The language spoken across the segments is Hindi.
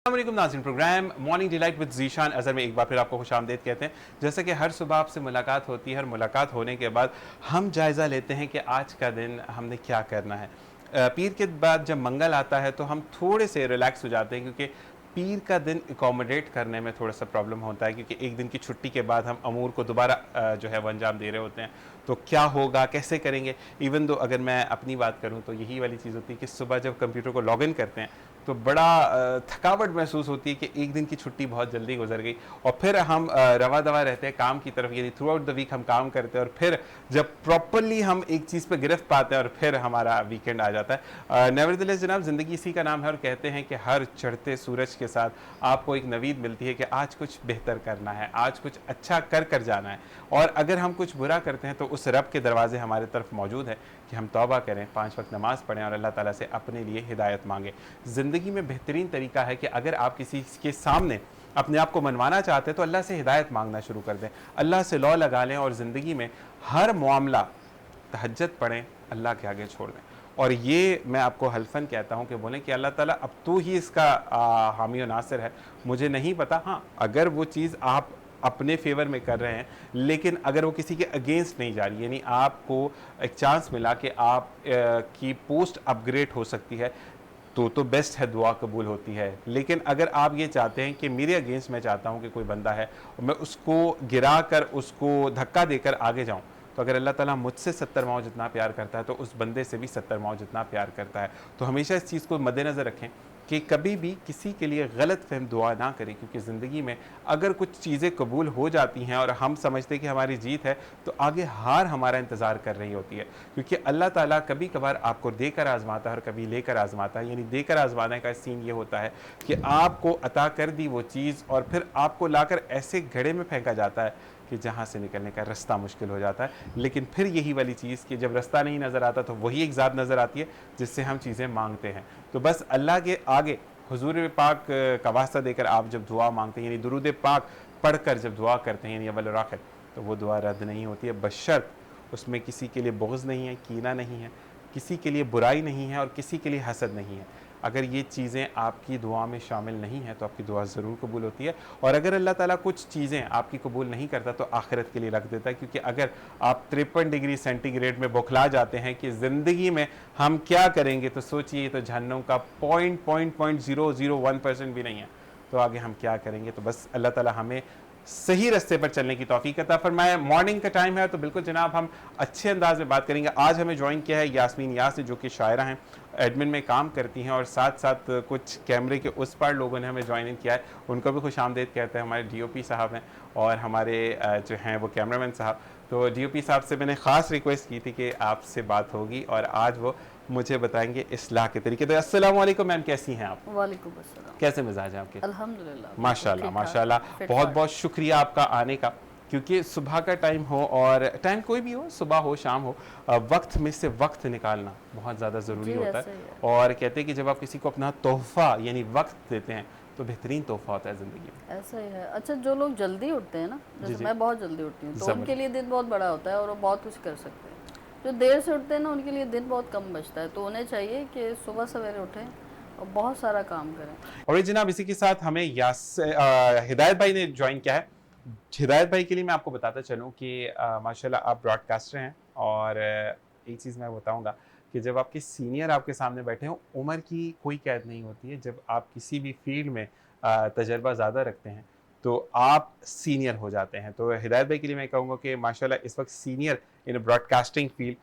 अस्सलामुअलैकुम नाज़रीन, program morning delight with Zeeshan Azhar में एक बार फिर आपको खुशामदीद कहते हैं। जैसे कि हर सुबह आपसे मुलाकात होती है, हर मुलाकात होने के बाद हम जायज़ा लेते हैं कि आज का दिन हमने क्या करना है। पीर के बाद जब मंगल आता है तो हम थोड़े से रिलैक्स हो जाते हैं, क्योंकि पीर का दिन एकोमोडेट करने में थोड़ा सा प्रॉब्लम होता है, क्योंकि एक दिन की छुट्टी के बाद हम अमूर को दोबारा जो है वो अंजाम दे रहे होते हैं। तो क्या होगा, कैसे करेंगे। इवन दो अगर मैं अपनी बात करूं तो यही वाली चीज़ होती है कि सुबह जब कंप्यूटर को लॉग इन करते हैं तो बड़ा थकावट महसूस होती है कि एक दिन की छुट्टी बहुत जल्दी गुजर गई, और फिर हम रवा दवा रहते हैं काम की तरफ, यानी थ्रू आउट द वीक हम काम करते हैं, और फिर जब प्रॉपरली हम एक चीज़ पे गिरफ्त पाते हैं और फिर हमारा वीकेंड आ जाता है। नेवरदिलेस जनाब, ज़िंदगी इसी का नाम है, और कहते हैं कि हर चढ़ते सूरज के साथ आपको एक नवीद मिलती है कि आज कुछ बेहतर करना है, आज कुछ अच्छा कर कर जाना है। और अगर हम कुछ बुरा करते हैं तो उस रब के दरवाजे हमारे तरफ मौजूद है कि हम तौबा करें, 5 वक्त नमाज़ पढ़ें और अल्लाह ताला से अपने लिए हिदायत मांगें। ज़िंदगी में बेहतरीन तरीका है कि अगर आप किसी के सामने अपने आप को मनवाना चाहते हैं तो अल्लाह से हिदायत मांगना शुरू कर दें, अल्लाह से लौ लगा लें, और ज़िंदगी में हर मामला तहज्जुद पढ़ें, अल्लाह के आगे छोड़ दें। और ये मैं आपको हल्फन कहता हूँ कि बोलें कि अल्लाह ताला अब तू ही इसका हामी और नासिर है, मुझे नहीं पता। हाँ, अगर वो चीज़ आप अपने फेवर में कर रहे हैं, लेकिन अगर वो किसी के अगेंस्ट नहीं जा रही, यानी आपको एक चांस मिला कि आप की पोस्ट अपग्रेड हो सकती है, तो बेस्ट है, दुआ कबूल होती है। लेकिन अगर आप ये चाहते हैं कि मेरे अगेंस्ट मैं चाहता हूँ कि कोई बंदा है और मैं उसको गिरा कर, उसको धक्का देकर आगे जाऊँ, तो अगर अल्लाह ताला मुझसे 70 माओ जितना प्यार करता है तो उस बंदे से भी 70 माओ जितना प्यार करता है। तो हमेशा इस चीज़ को मद्देनज़र रखें कि कभी भी किसी के लिए गलत फहम दुआ ना करें, क्योंकि ज़िंदगी में अगर कुछ चीज़ें कबूल हो जाती हैं और हम समझते हैं कि हमारी जीत है, तो आगे हार हमारा इंतज़ार कर रही होती है। क्योंकि अल्लाह ताला कभी कभार आपको देकर आजमाता है और कभी लेकर आजमाता है। यानी देकर आजमाने का सीन ये होता है कि आपको अता कर दी वो चीज़ और फिर आपको लाकर ऐसे घड़े में फेंका जाता है कि जहाँ से निकलने का रास्ता मुश्किल हो जाता है। लेकिन फिर यही वाली चीज़ कि जब रास्ता नहीं नज़र आता तो वही एक ज़ात नज़र आती है जिससे हम चीज़ें मांगते हैं। तो बस अल्लाह के आगे हुजूर पाक का वास्ता देकर आप जब दुआ मांगते हैं, यानी दुरूद पाक पढ़कर जब दुआ करते हैं, यानी अव्वल और आखिर, तो वो दुआ रद्द नहीं होती है, बशर्त उसमें किसी के लिए बुग़्ज़ नहीं है, कीना नहीं है, किसी के लिए बुराई नहीं है और किसी के लिए हसद नहीं है। अगर ये चीज़ें आपकी दुआ में शामिल नहीं हैं तो आपकी दुआ ज़रूर कबूल होती है। और अगर अल्लाह ताला कुछ चीज़ें आपकी कबूल नहीं करता तो आखिरत के लिए रख देता है, क्योंकि अगर आप 53 डिग्री सेंटीग्रेड में बौखला जाते हैं कि ज़िंदगी में हम क्या करेंगे, तो सोचिए, तो जहन्नुम का 0.001% भी नहीं है, तो आगे हम क्या करेंगे। तो बस अल्लाह ताला हमें सही रास्ते पर चलने की तौफीक अता फरमाए। मॉर्निंग का टाइम है तो बिल्कुल जनाब हम अच्छे अंदाज में बात करेंगे। आज हमें ज्वाइन किया है यास्मीन यास, जो कि शायरा हैं, एडमिन में काम करती हैं, और साथ साथ कुछ कैमरे के उस पार लोगों ने हमें ज्वाइन इन किया है, उनको भी खुश आमदेद कहते हैं। हमारे डीओपी साहब हैं और हमारे जो हैं वो कैमरामैन साहब। तो डीओपी साहब से मैंने ख़ास रिक्वेस्ट की थी कि आपसे बात होगी, और आज वो मुझे बताएंगे इस्लाह के तरीके। तो अस्सलाम वालेकुम मैम, कैसी हैं आप? वालेकुम अस्सलाम। कैसे मिजाज हैं आपके? अल्हम्दुलिल्लाह माशाल्लाह ठीक ठाक, माशाल्लाह, फिट बहुत फाट। बहुत शुक्रिया आपका आने का, क्योंकि सुबह का टाइम हो और टाइम कोई भी हो, सुबह हो शाम हो, वक्त में से वक्त निकालना बहुत ज़्यादा ज़रूरी जी होता ऐसे है। ही है। और कहते हैं कि जब आप किसी को अपना तोहफ़ा यानी वक्त देते हैं तो बेहतरीन तोहफ़ा होता है ज़िंदगी में। ऐसा ही है। अच्छा, जो लोग जल्दी उठते हैं ना, जी जैसे जी, मैं बहुत जल्दी उठती हूँ, तो ज़बर उनके लिए दिन बहुत बड़ा होता है और वो बहुत कुछ कर सकते हैं। जो देर से उठते हैं ना, उनके लिए दिन बहुत कम बचता है, तो उन्हें चाहिए कि सुबह सवेरे उठें और बहुत सारा काम करें। और ये जनाब इसी के साथ हमें हिदायत भाई ने ज्वाइन किया है। हिदायत भाई के लिए मैं आपको बताता चलूँ कि माशाल्लाह आप ब्रॉडकास्टर हैं, और एक चीज़ मैं बताऊँगा कि जब आपके सीनियर आपके सामने बैठे हों, उम्र की कोई कैद नहीं होती है। जब आप किसी भी फील्ड में तजर्बा ज़्यादा रखते हैं तो आप सीनियर हो जाते हैं। तो हिदायत भाई के लिए मैं कहूँगा कि माशाल्लाह इस वक्त सीनियर इन ब्रॉडकास्टिंग फील्ड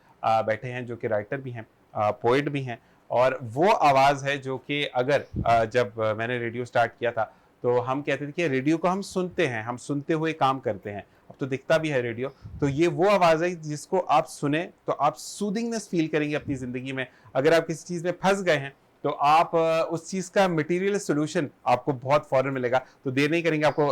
बैठे हैं, जो कि राइटर भी हैं, पोइट भी हैं, और वो आवाज़ है जो कि अगर जब मैंने रेडियो स्टार्ट किया था तो हम कहते थे कि रेडियो को हम सुनते हैं, हम सुनते हुए काम करते हैं, अब तो दिखता भी है रेडियो। तो ये वो आवाज़ है जिसको आप सुने तो आप सूदिंगनेस फील करेंगे अपनी ज़िंदगी में। अगर आप किसी चीज़ में फंस गए हैं तो आप उस चीज़ का मटेरियल सॉल्यूशन आपको बहुत फ़ौरन मिलेगा। तो देर नहीं करेंगे, आपको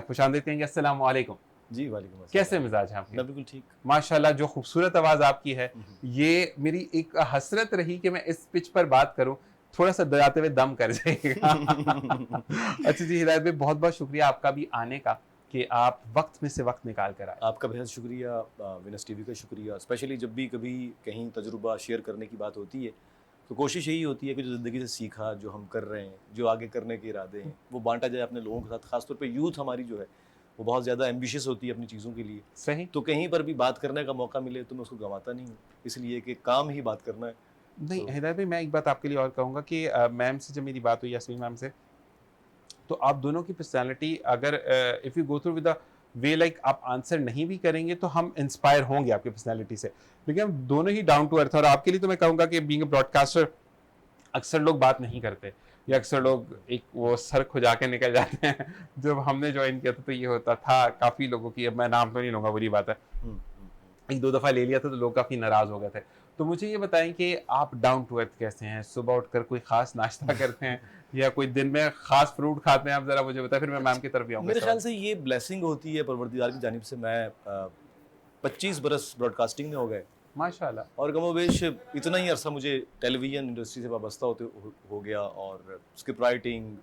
खुशामदीद कहेंगे। अस्सलाम वालेकुम। जी, वालेकुम कैसे अस्सलाम। मिजाज हैं आपके? मैं बिल्कुल ठीक। माशाल्लाह, जो खूबसूरत आवाज़ आपकी है, हुँ, हुँ। ये मेरी एक हसरत रही कि मैं इस पिच पर बात करूँ, थोड़ा-सा दौड़ाते हुए दम कर जाइएगा। अच्छा जी, हिदायत भाई बहुत-बहुत शुक्रिया आपका भी आने का, कि आप वक़्त में से वक़्त निकाल कर आए। आपका बेहद शुक्रिया, विनस टीवी का शुक्रिया। स्पेशली जब भी कभी कहीं तजुर्बा शेयर करने की बात होती है, तो कोशिश यही होती है कि जो ज़िंदगी से सीखा, जो हम कर रहे हैं, जो आगे करने के इरादे हैं, वो बाँटा जाए अपने लोगों के साथ। ख़ासतौर पे यूथ हमारी जो है, वो बहुत ज़्यादा एम्बिशियस होती है अपनी चीज़ों के लिए। सही। तो कहीं पर भी बात करने का मौका मिले तो मैं उसको गँवाता नहीं हूँ, इसलिए कि काम ही बात करना है। नहीं, तो हिदायत भाई मैं एक बात आपके लिए और कहूँगा कि मैम से जब मेरी बात हुई यास्मीन मैम से, तो आप दोनों की पर्सनैलिटी अगर if you go through with the way like आप आंसर नहीं भी करेंगे तो हम इंस्पायर होंगे आपकी पर्सनैलिटी से। लेकिन हम दोनों ही डाउन टू अर्थ, और आपके लिए तो मैं कहूँगा कि बीइंग अ ब्रॉडकास्टर अक्सर लोग बात नहीं करते, या अक्सर लोग एक वो सर खुजा के निकल जाते हैं। जब हमने ज्वाइन किया था तो ये होता था काफ़ी लोगों की, अब मैं नाम तो नहीं लूँगा, बुरी बात है। हुँ, हुँ, हुँ। एक दो दफ़ा ले लिया था तो लोग काफ़ी नाराज़ हो गए थे। तो मुझे ये बताएँ कि आप डाउन टू अर्थ कैसे हैं? सुबह उठकर कोई ख़ास नाश्ता करते हैं या कोई दिन में ख़ास फ्रूट खाते हैं? आप ज़रा मुझे बताएँ, फिर मैं मैम की तरफ भी आऊँगा मेरे इस ख़्याल सवाल। से ये ब्लेसिंग होती है परवरदिगार की जानिब से। मैं 25 बरस ब्रॉडकास्टिंग में हो गए माशाल्लाह। और कमोबेश इतना ही अरसा मुझे टेलीविज़न इंडस्ट्री से वाबस्ता होते हो गया और स्क्रिप्ट राइटिंग,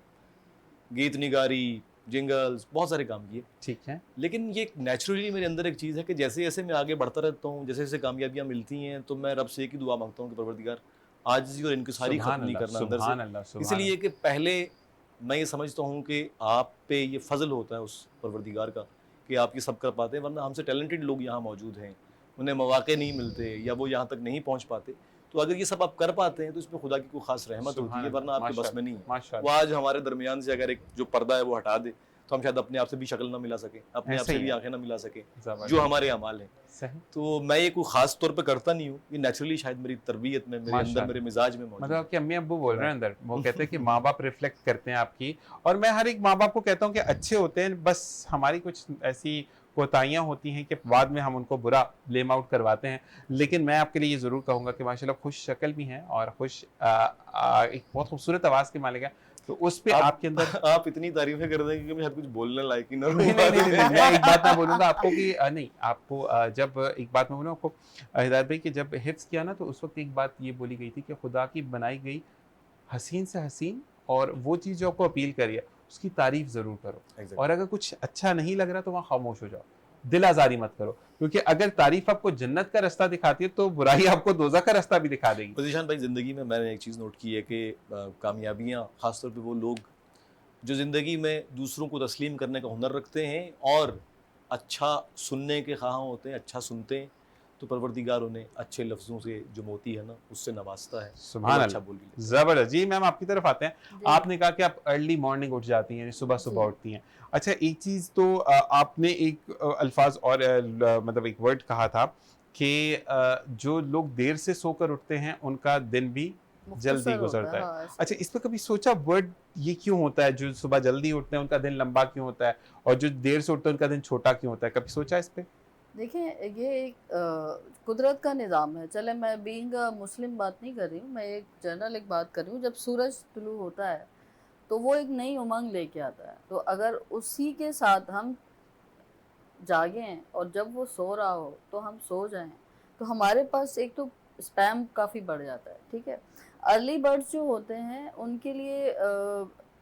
गीत निगारी, जिंगल्स, बहुत सारे काम किए। ठीक है। लेकिन ये नेचुरली मेरे अंदर एक चीज़ है कि जैसे-जैसे मैं आगे बढ़ता रहता हूँ, जैसे-जैसे कामयाबियाँ मिलती हैं, तो मैं रब से एक ही दुआ माँगता हूँ कि परवरदिगार आजिज़ी और इनकिसारी ख़त्म सुभान नहीं अल्लाह, करना अंदर से। सुभान अल्लाह, सुभान इसलिए अल्लाह। कि पहले मैं ये समझता हूँ कि आप पे ये फ़ज़ल होता है उस परवरदिगार का कि आप ये सब कर पाते हैं, वरना हमसे टैलेंटेड लोग यहाँ मौजूद हैं, उन्हें मौक़े नहीं मिलते या वो यहाँ तक नहीं पहुँच पाते। तो अगर ये सब आप कर पाते हैं, तो इसमें खुदा की कोई ख़ास रहमत होती सुभान है, अल्लाह, वरना आपके बस में नहीं माशाल्लाह, है। वो माशाल्लाह। आज हमारे दरमियान से अगर एक जो पर्दा है वो हटा दे, तो हम शायद अपने आप से भी शक्ल ना मिला सकें, अपने आप ऐसा से ही भी है। आँखें ना मिला सकें, जो ज़बरदस्त। हमारे अमाल हैं। सही। तो मैं ये कोई ख़ास तौर पे करता नहीं हूँ, ये नेचुरली शायद मेरी तरबियत में, मेरे अंदर, मेरे माशाल्लाह। मिज़ाज में मौजूद मतलब है। आपके अम्मी-अब्बू तो बोल रहे मैं हैं अंदर, वो कहते हैं कि माँ-बाप रिफ्लेक्ट करते हैं आपकी, और मैं हर एक माँ-बाप को कहता हूँ कि अच्छे होते हैं, बस हमारी कुछ ऐसी कोताहियाँ होती हैं कि बाद में हम उनको बुरा ब्लेम आउट करवाते हैं। लेकिन मैं आपके लिए ये ज़रूर कहूँगा कि माशाल्लाह खुश शक्ल भी हैं और खुश एक बहुत खूबसूरत आवाज़ के मालिक हैं। तो उस पे आप आपके अंदर आप इतनी तारीफ़ें कर देंगे कि मैं शायद कुछ बोलने लायक ही ना रहूँ नहीं, नहीं, बाद नहीं, नहीं, नहीं, मैं एक बात मैं में। बोलूँगा आपको कि नहीं, आपको जब एक बात मैं बोलूँ आपको, हिदायत भाई, कि जब हिफ्ज़ किया ना तो उस वक़्त एक बात ये बोली गई थी कि खुदा की बनाई गई हसीन से हसीन और वो चीज़ जो आपको अपील करी है, उसकी तारीफ़ ज़रूर करो। और एग्ज़ैक्टली। अगर कुछ अच्छा नहीं लग रहा तो वहाँ खामोश हो जाओ। दिल आज़ारी मत करो, क्योंकि अगर तारीफ़ आपको जन्नत का रास्ता दिखाती है तो बुराई आपको दोज़ख का रास्ता भी दिखा देगी। तो ज़ीशान भाई, ज़िंदगी में मैंने एक चीज़ नोट की है कि कामयाबियाँ ख़ास तौर पे वो लोग जो ज़िंदगी में दूसरों को तस्लीम करने का हुनर रखते हैं और अच्छा सुनने के ख़्वाह होते हैं, अच्छा सुनते हैं, तो परवरदिगार उन्हें अच्छे लफ्ज़ों से जो मोती है ना, उससे नवाज़ता है और वो सुभान अच्छा अल्लाह! बोल भी लेते हैं। ज़बरदस्त। जी, मैम आपकी तरफ आते हैं। जी आपने कहा कि आप अर्ली मॉर्निंग उठ जाती हैं, सुबह-सुबह जी उठती हैं। अच्छा, एक चीज़ तो आपने एक अल्फ़ाज़ और मतलब एक वर्ड कहा था कि जो लोग देर से सोकर उठते हैं, उनका दिन भी जल्दी मुख्तसर होता है, गुज़रता है। हाँ ऐसा अच्छा, ही। इस पे कभी सोचा वर्ड ये क्यों होता है? जो सुबह जल्दी उठते हैं, उनका दिन लंबा क्यों होता है? और जो देर से उठते हैं, उनका दिन छोटा क्यों होता है? कभी सोचा इस पे? देखिए, ये एक कुदरत का निज़ाम है। चले, मैं बीइंग अ मुस्लिम बात नहीं कर रही हूँ, मैं एक जनरल एक बात कर रही हूँ। जब सूरज तुलू होता है तो वो एक नई उमंग लेके आता है। तो अगर उसी के साथ हम जागें और जब वो सो रहा हो तो हम सो जाएँ, तो हमारे पास एक तो स्पैम काफ़ी बढ़ जाता है, ठीक है? अर्ली बर्ड्स जो होते हैं उनके लिए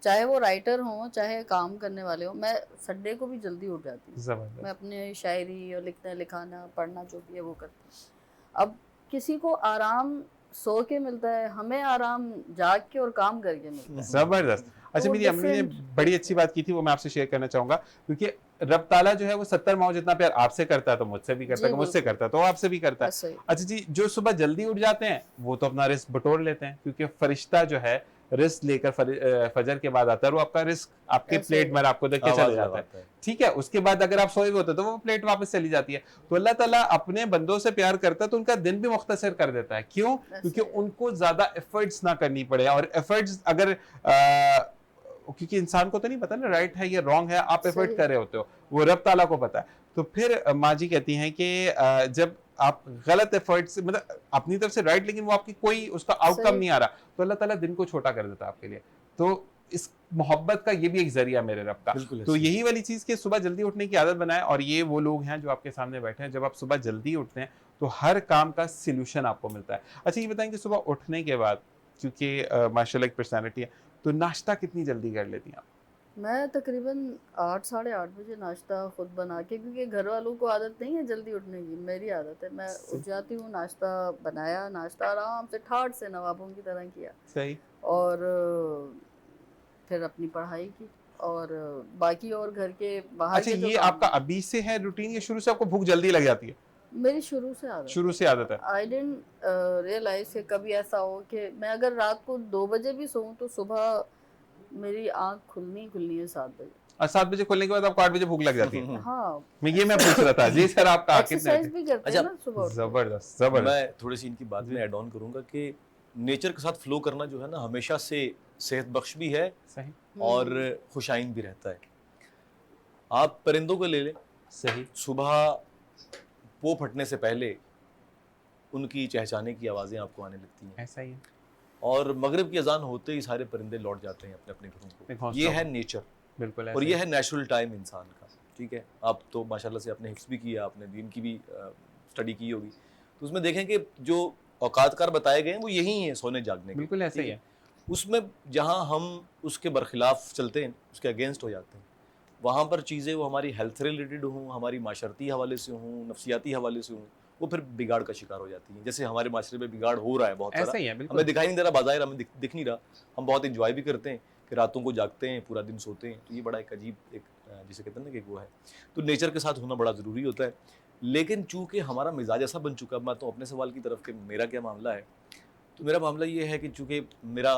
चाहे वो राइटर हों, चाहे काम करने वाले हों, मैं संडे को भी जल्दी उठ जाती हूँ। मैं ज़बरदस्त। अपने शायरी और लिखना लिखाना, पढ़ना जो भी है वो करती हूँ। अब किसी को आराम सो के मिलता है, हमें आराम जाग के और काम करके मिलता है। ज़बरदस्त। तो अच्छा, वो मेरी अम्मी ने डिफरेंट बड़ी एक अच्छी है। बात की थी, वो मैं आपसे शेयर करना चाहूँगा, क्योंकि रब ताला जो है वो 70 माओ जितना प्यार आपसे करता है तो मुझसे भी करता जी, है, मुझसे बिल्कुल, करता है तो आपसे भी करता है। ऐसा ही। अच्छा जी, जो सुबह जल्दी उठ जाते हैं वो तो अपना रिस्क बटोर लेते हैं, क्योंकि फरिश्ता जो है रिस्क लेकर फजर के बाद आता है और वो आपका रिस्क आपके ऐसे प्लेट ही में है। आपको देख के चले आवाज़ जाता है। लगाता है। ठीक है, उसके बाद अगर आप सोए हुए होते तो वो प्लेट वापस चली जाती है। तो अल्लाह ताला अपने बंदों से प्यार करता है तो उनका दिन भी मुख्तसर कर देता है। क्यों? क्योंकि ऐसा ही है। उनको ज़्यादा एफर्ट्स ना करनी पड़े, और एफर्ट्स अगर क्योंकि इंसान को तो नहीं पता ना राइट है या रॉन्ग है, आप एफर्ट सही। कर रहे होते हो, वो रब ताला को पता है। तो फिर माँ जी कहती हैं कि जब आप गलत एफर्ट से मतलब अपनी तरफ से राइट, लेकिन वो आपकी कोई उसका आउटकम सही। नहीं आ रहा, तो अल्लाह ताला दिन को छोटा कर देता है आपके लिए। तो इस मोहब्बत का ये भी एक जरिया मेरे रब का। बिल्कुल तो ऐसे ही यही है। वाली चीज़ कि सुबह जल्दी उठने की आदत बनाएं, और ये वो लोग हैं जो आपके सामने बैठे हैं, जब आप सुबह जल्दी उठते हैं तो हर काम का सॉल्यूशन आपको मिलता है। अच्छा, ये बताएं कि सुबह उठने के बाद, क्योंकि माशाल्लाह एक पर्सनैलिटी है, तो नाश्ता कितनी जल्दी कर लेती हैं आप? मैं तकरीबन 8 साढ़े 8 बजे नाश्ता खुद बना के, क्योंकि घर वालों को आदत नहीं है जल्दी उठने की, मेरी आदत है। मैं उठ सही जाती हूँ, नाश्ता बनाया, नाश्ता आराम से ठाट से नवाबों की तरह किया, सही। और फिर अपनी पढ़ाई की, और बाकी और घर के बाहर अच्छा, के जो ये काम आपका हैं, अभी से है रूटीन या शुरू से आपको भूख जल्दी लग जाती है? मेरी शुरू से आदत शुरू है। से आदत है। आई डिडंट रियलाइज कि कभी ऐसा हो कि मैं अगर रात को 2 बजे भी सोऊं तो सुबह मेरी आंख खुलनी ही खुलनी है 7 बजे। और 7 बजे खोलने के बाद आपको 8 बजे भूख लग जाती है। हाँ, मैं पूछ रहा था जी सर, आपका कितने एक्सरसाइज भी करते हैं अच्छा, ना सुबह उठ के। जबरदस्त जबरदस्त। मैं थोड़ी सी इनकी बात जी। में ऐड ऑन करूंगा कि नेचर के साथ फ्लो करना जो है ना हमेशा से सेहत बख्श भी है सही और हम्म, खुशाइन भी रहता है। आप परिंदों को ले लें, सही। सुबह पो फटने से पहले उनकी चहचहाने की आवाज़ें आपको आने लगती हैं, ऐसा ही है। और मगरिब की अजान होते ही सारे परिंदे लौट जाते हैं अपने अपने घरों एक को। हौसला ये हो। है नेचर, बिल्कुल और ऐसा ये ही। है नेचुरल टाइम इंसान का। ठीक है, आप तो माशाल्लाह से आपने हिफ्स भी किया, आपने दीन की भी स्टडी की होगी, तो उसमें देखें कि जो औकातकार बताए गए हैं वो यही हैं सोने जागने के। बिल्कुल ऐसा ठीक ही है, है। उसमें जहाँ हम उसके बरखिलाफ चलते हैं, उसके अगेंस्ट हो जाते हैं, वहाँ पर चीज़ें वो हमारी हेल्थ से रिलेटेड हों, हमारी माशरती हवाले से हों, नफसियाती हवाले से हों, वो फिर बिगाड़ का शिकार हो जाती हैं। जैसे हमारे माशरे में बिगाड़ हो रहा है बहुत सारा, ऐसा ही है हमें बिल्कुल। दिखाई नहीं दे रहा, बाज़ाहिर हमें दिख नहीं रहा। हम बहुत इंजॉय भी करते हैं कि रातों को जागते हैं, पूरा दिन सोते हैं, तो ये बड़ा एक अजीब एक जिसे कहते हैं ना कि वो है। तो नेचर के साथ होना बड़ा ज़रूरी होता है। लेकिन चूंकि हमारा मिजाज ऐसा बन चुका है, मैं तो अपने सवाल की तरफ कि मेरा क्या मामला है, तो मेरा मामला ये है कि चूंकि मेरा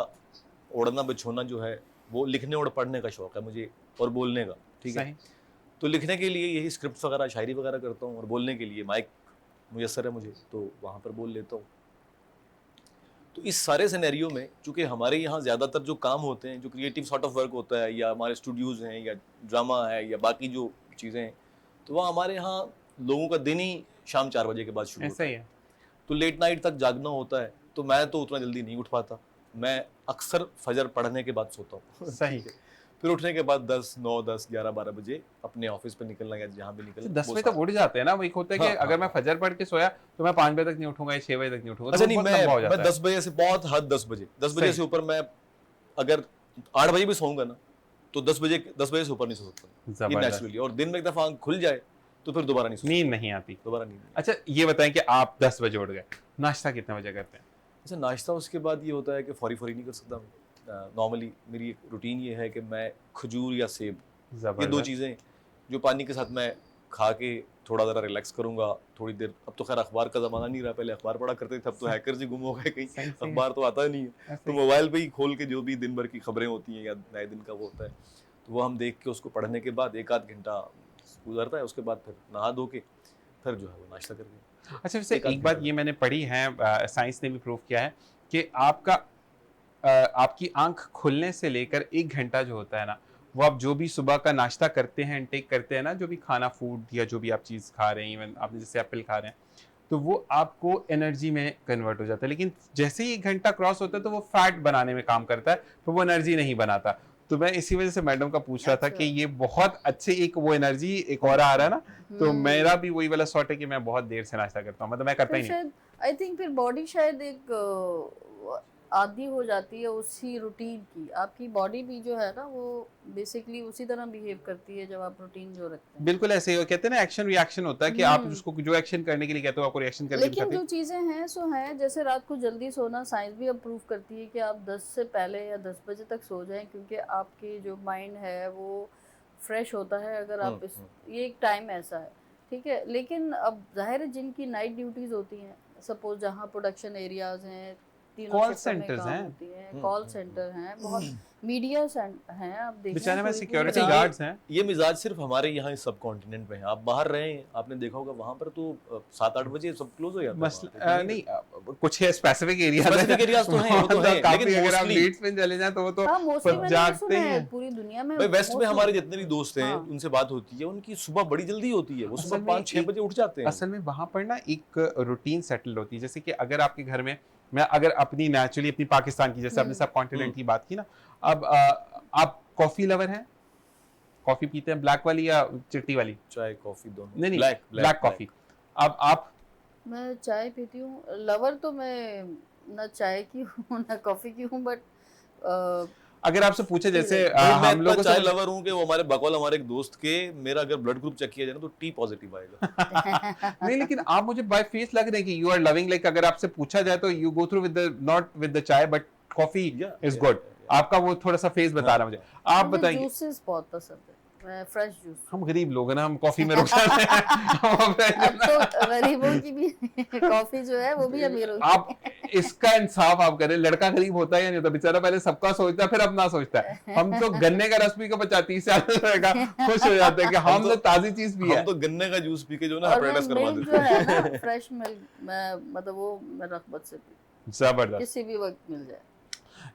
ओढ़ना बिछोना जो है वो लिखने और पढ़ने का शौक़ है मुझे, और बोलने का। ठीक है, सही। तो लिखने के लिए यही स्क्रिप्ट वगैरह शायरी वगैरह करता हूँ, और बोलने के लिए माइक मुयस्सर है मुझे, तो वहाँ पर बोल लेता हूँ। तो इस सारे सिनेरियो में चूंकि हमारे यहाँ ज़्यादातर जो काम होते हैं, जो क्रिएटिव सॉर्ट ऑफ वर्क होता है, या हमारे स्टूडियोज़ हैं, या ड्रामा है, या बाकी जो चीज़ें हैं, तो वह हमारे यहाँ लोगों का दिन ही शाम 4 बजे के बाद शुरू ऐसा होता ही है। है। तो लेट नाइट तक जागना होता है, तो मैं तो उतना जल्दी नहीं उठ पाता। मैं अक्सर फजर पढ़ने के बाद सोता हूँ। सही। ठीक है, फिर उठने के बाद 10, 9, 10, 11, 12 बजे अपने ऑफिस पे निकलना, या जहाँ भी तो निकलना 10 वो बजे तक सारा। उठ जाते हैं ना, वो एक होता है कि हाँ हाँ अगर मैं हाँ। फजर पढ़ के सोया तो मैं 5 बजे तक नहीं उठूंगा या 6 बजे तक नहीं उठूंगा, तो अच्छा वो नहीं, बहुत लंबा हो मैं जाता है। 10 बजे से बहुत हद 10 बजे, 10 बजे सही। से ऊपर मैं अगर 8 बजे भी सोऊंगा ना, तो 10 बजे से ऊपर नहीं सो सकता, ये जबरदस्त। नेचुरली। और दिन में एक दफ़ा आँख खुल जाए तो फिर दोबारा नहीं सो नींद सकता, नहीं आती। दोबारा नींद नहीं। अच्छा, ये बताएं कि आप 10 बजे उठ गए, नाश्ता कितने बजे करते हैं? अच्छा, नाश्ता उसके बाद ये होता है कि फौरी फौरी नहीं कर सकता मैं। नॉर्मली मेरी एक रूटीन ये है कि मैं खजूर या सेब, ये 2 जबरदस्त। चीज़ें जो पानी के साथ मैं खा के थोड़ा ज़रा रिलैक्स करूँगा थोड़ी देर। अब तो खैर अखबार का ज़माना नहीं रहा, पहले अखबार पढ़ा करते थे, अब तो सही हैकर्स ही गुम हो गए कहीं, सही सही है। अखबार तो आता नहीं है। ऐसा तो ही। मोबाइल पे ही खोल के जो भी दिन भर की खबरें होती हैं या नए दिन का वो होता है, तो वो हम देख के उसको पढ़ने के बाद 1 आध घंटा गुजरता है। उसके बाद फिर नहा धो के फिर जो है वो नाश्ता करके अच्छा, वैसे 1 आध एक बात घंटा। ये मैंने पढ़ी है, साइंस ने भी प्रूव किया है कि आपकी आंख खुलने से लेकर 1 घंटा जो होता है ना, वो आप जो भी सुबह का नाश्ता करते हैं, इनटेक करते हैं ना, जो भी खाना, फूड या जो भी आप चीज़ खा रहे हैं, इवन आपने जैसे एप्पल खा रहे हैं, तो वो आपको एनर्जी में कन्वर्ट हो जाता है। लेकिन जैसे ही 1 घंटा क्रॉस होता है तो वो फैट बनाने में काम करता है, तो वो एनर्जी नहीं बनाता। तो मैं इसी वजह से मैडम का पूछ रहा था कि अच्छा। ये बहुत अच्छे, एक वो एनर्जी एक और आ रहा है ना, तो मेरा हम्म, भी वही वाला सॉर्ट है कि मैं बहुत देर से नाश्ता करता हूँ, मतलब मैं करता फिर ही नहीं। शायद आई थिंक फिर बॉडी शायद एक आदी हो जाती है उसी रूटीन की। आपकी बॉडी भी जो है ना वो बेसिकली उसी तरह बिहेव करती है जब आप रूटीन जो रखते हैं। बिल्कुल ऐसे ही हो, कहते हैं ना एक्शन रिएक्शन होता है कि आप हम्म, उसको जो एक्शन करने के लिए कहते हो आपको रिएक्शन करके लेकिन दिखाते जो चीज़ें हैं सो हैं, जैसे रात को जल्दी सोना साइंस भी अप्रूव करती है कि आप 10 से पहले या 10 बजे तक सो जाएं, क्योंकि आपकी जो माइंड है वो फ्रेश होता है अगर आप इस, ये एक टाइम ऐसा है। ठीक है, लेकिन अब जाहिर है जिनकी नाइट ड्यूटीज़ होती हैं, सपोज जहाँ प्रोडक्शन एरियाज हैं, तीनों कॉल शिफ्टों में सेंटर्स काम हैं, होती हैं, कॉल सेंटर हैं, बहुत मीडिया हैं, आप देखें बेचारे में पूरी पूरी सिक्योरिटी अच्छा, रात। गार्ड्स हैं। ये मिजाज सिर्फ हमारे यहाँ इस सब कॉन्टिनेंट में है। आप बाहर रहे हैं, आपने देखा होगा वहां पर तो 7-8 बजे सब क्लोज हो जाता है, वहाँ पे मसला नहीं, कुछ है स्पेसिफिक एरियाज स्पेसिफिक एरियाज तो हैं, वो तो है, काफी, लेकिन अगर आप मोस्टली लीड्स में चले जाएं तो वो तो हाँ, मोस्टली मैंने ये जागते सुना ही है हैं। पूरी दुनिया में भाई वेस्ट में हमारे मोस्टली। जितने भी दोस्त हैं, हाँ, उनसे बात होती है, उनकी सुबह बड़ी जल्दी होती है, वो असल सुबह में 5-6 बजे उठ जाते हैं। असल में वहां पर ना एक रूटीन सेटल होती है। जैसे कि अगर आपके घर में, मैं अगर अपनी नेचुरली अपनी पाकिस्तान की, जैसे आपने सब कॉन्टिनेंट की बात की ना, अब आप कॉफी लवर हैं? कॉफी पीते हैं ब्लैक वाली या चिट्टी वाली? चाय कॉफी दोनों, नहीं नहीं, ब्लैक ब्लैक कॉफी। अब आप मैं चाय पीती हूँ। लवर तो मैं ना चाय की हूँ ना कॉफ़ी की हूँ, बट अगर आपसे पूछे जैसे भाई, मैं हम इतना लोगों चाय से लवर हूँ कि वो हमारे बकौल हमारे एक दोस्त के मेरा अगर ब्लड ग्रुप चेक किया जाए ना तो टी पॉजिटिव आएगा। नहीं, लेकिन आप मुझे बाय फेस लग रहे हैं कि यू आर लविंग, लाइक अगर आपसे पूछा जाए तो you go through with the not with the चाय बट कॉफी या इज गुड। आपका वो थोड़ा सा फेस बता रहा है मुझे। आप मुझे बताइए। जूसेस बहुत पसंद है, मैं फ्रेश जूस। हम गरीब लोग हैं ना, हम कॉफी में रुक जाते हैं। अब तो गरीबों की भी कॉफी जो है वो भी अमीरों आप की। इसका इंसाफ आप करें, लड़का गरीब होता है या नहीं होता? बेचारा पहले सबका सोचता है फिर अपना सोचता है। हम तो गन्ने का रस पी के 30 साल का खुश हो जाते हैं कि हमने ताजी चीज पी है। हम तो गन्ने का जूस पी के जो ना और मैं हेपेटाइटिस करवा मिल्क देते जो है हैं। ना, फ्रेश मिल्क, मैं मतलब वो मैं रगबत से पी, जबरदस्त। किसी भी वक्त मिल जाए।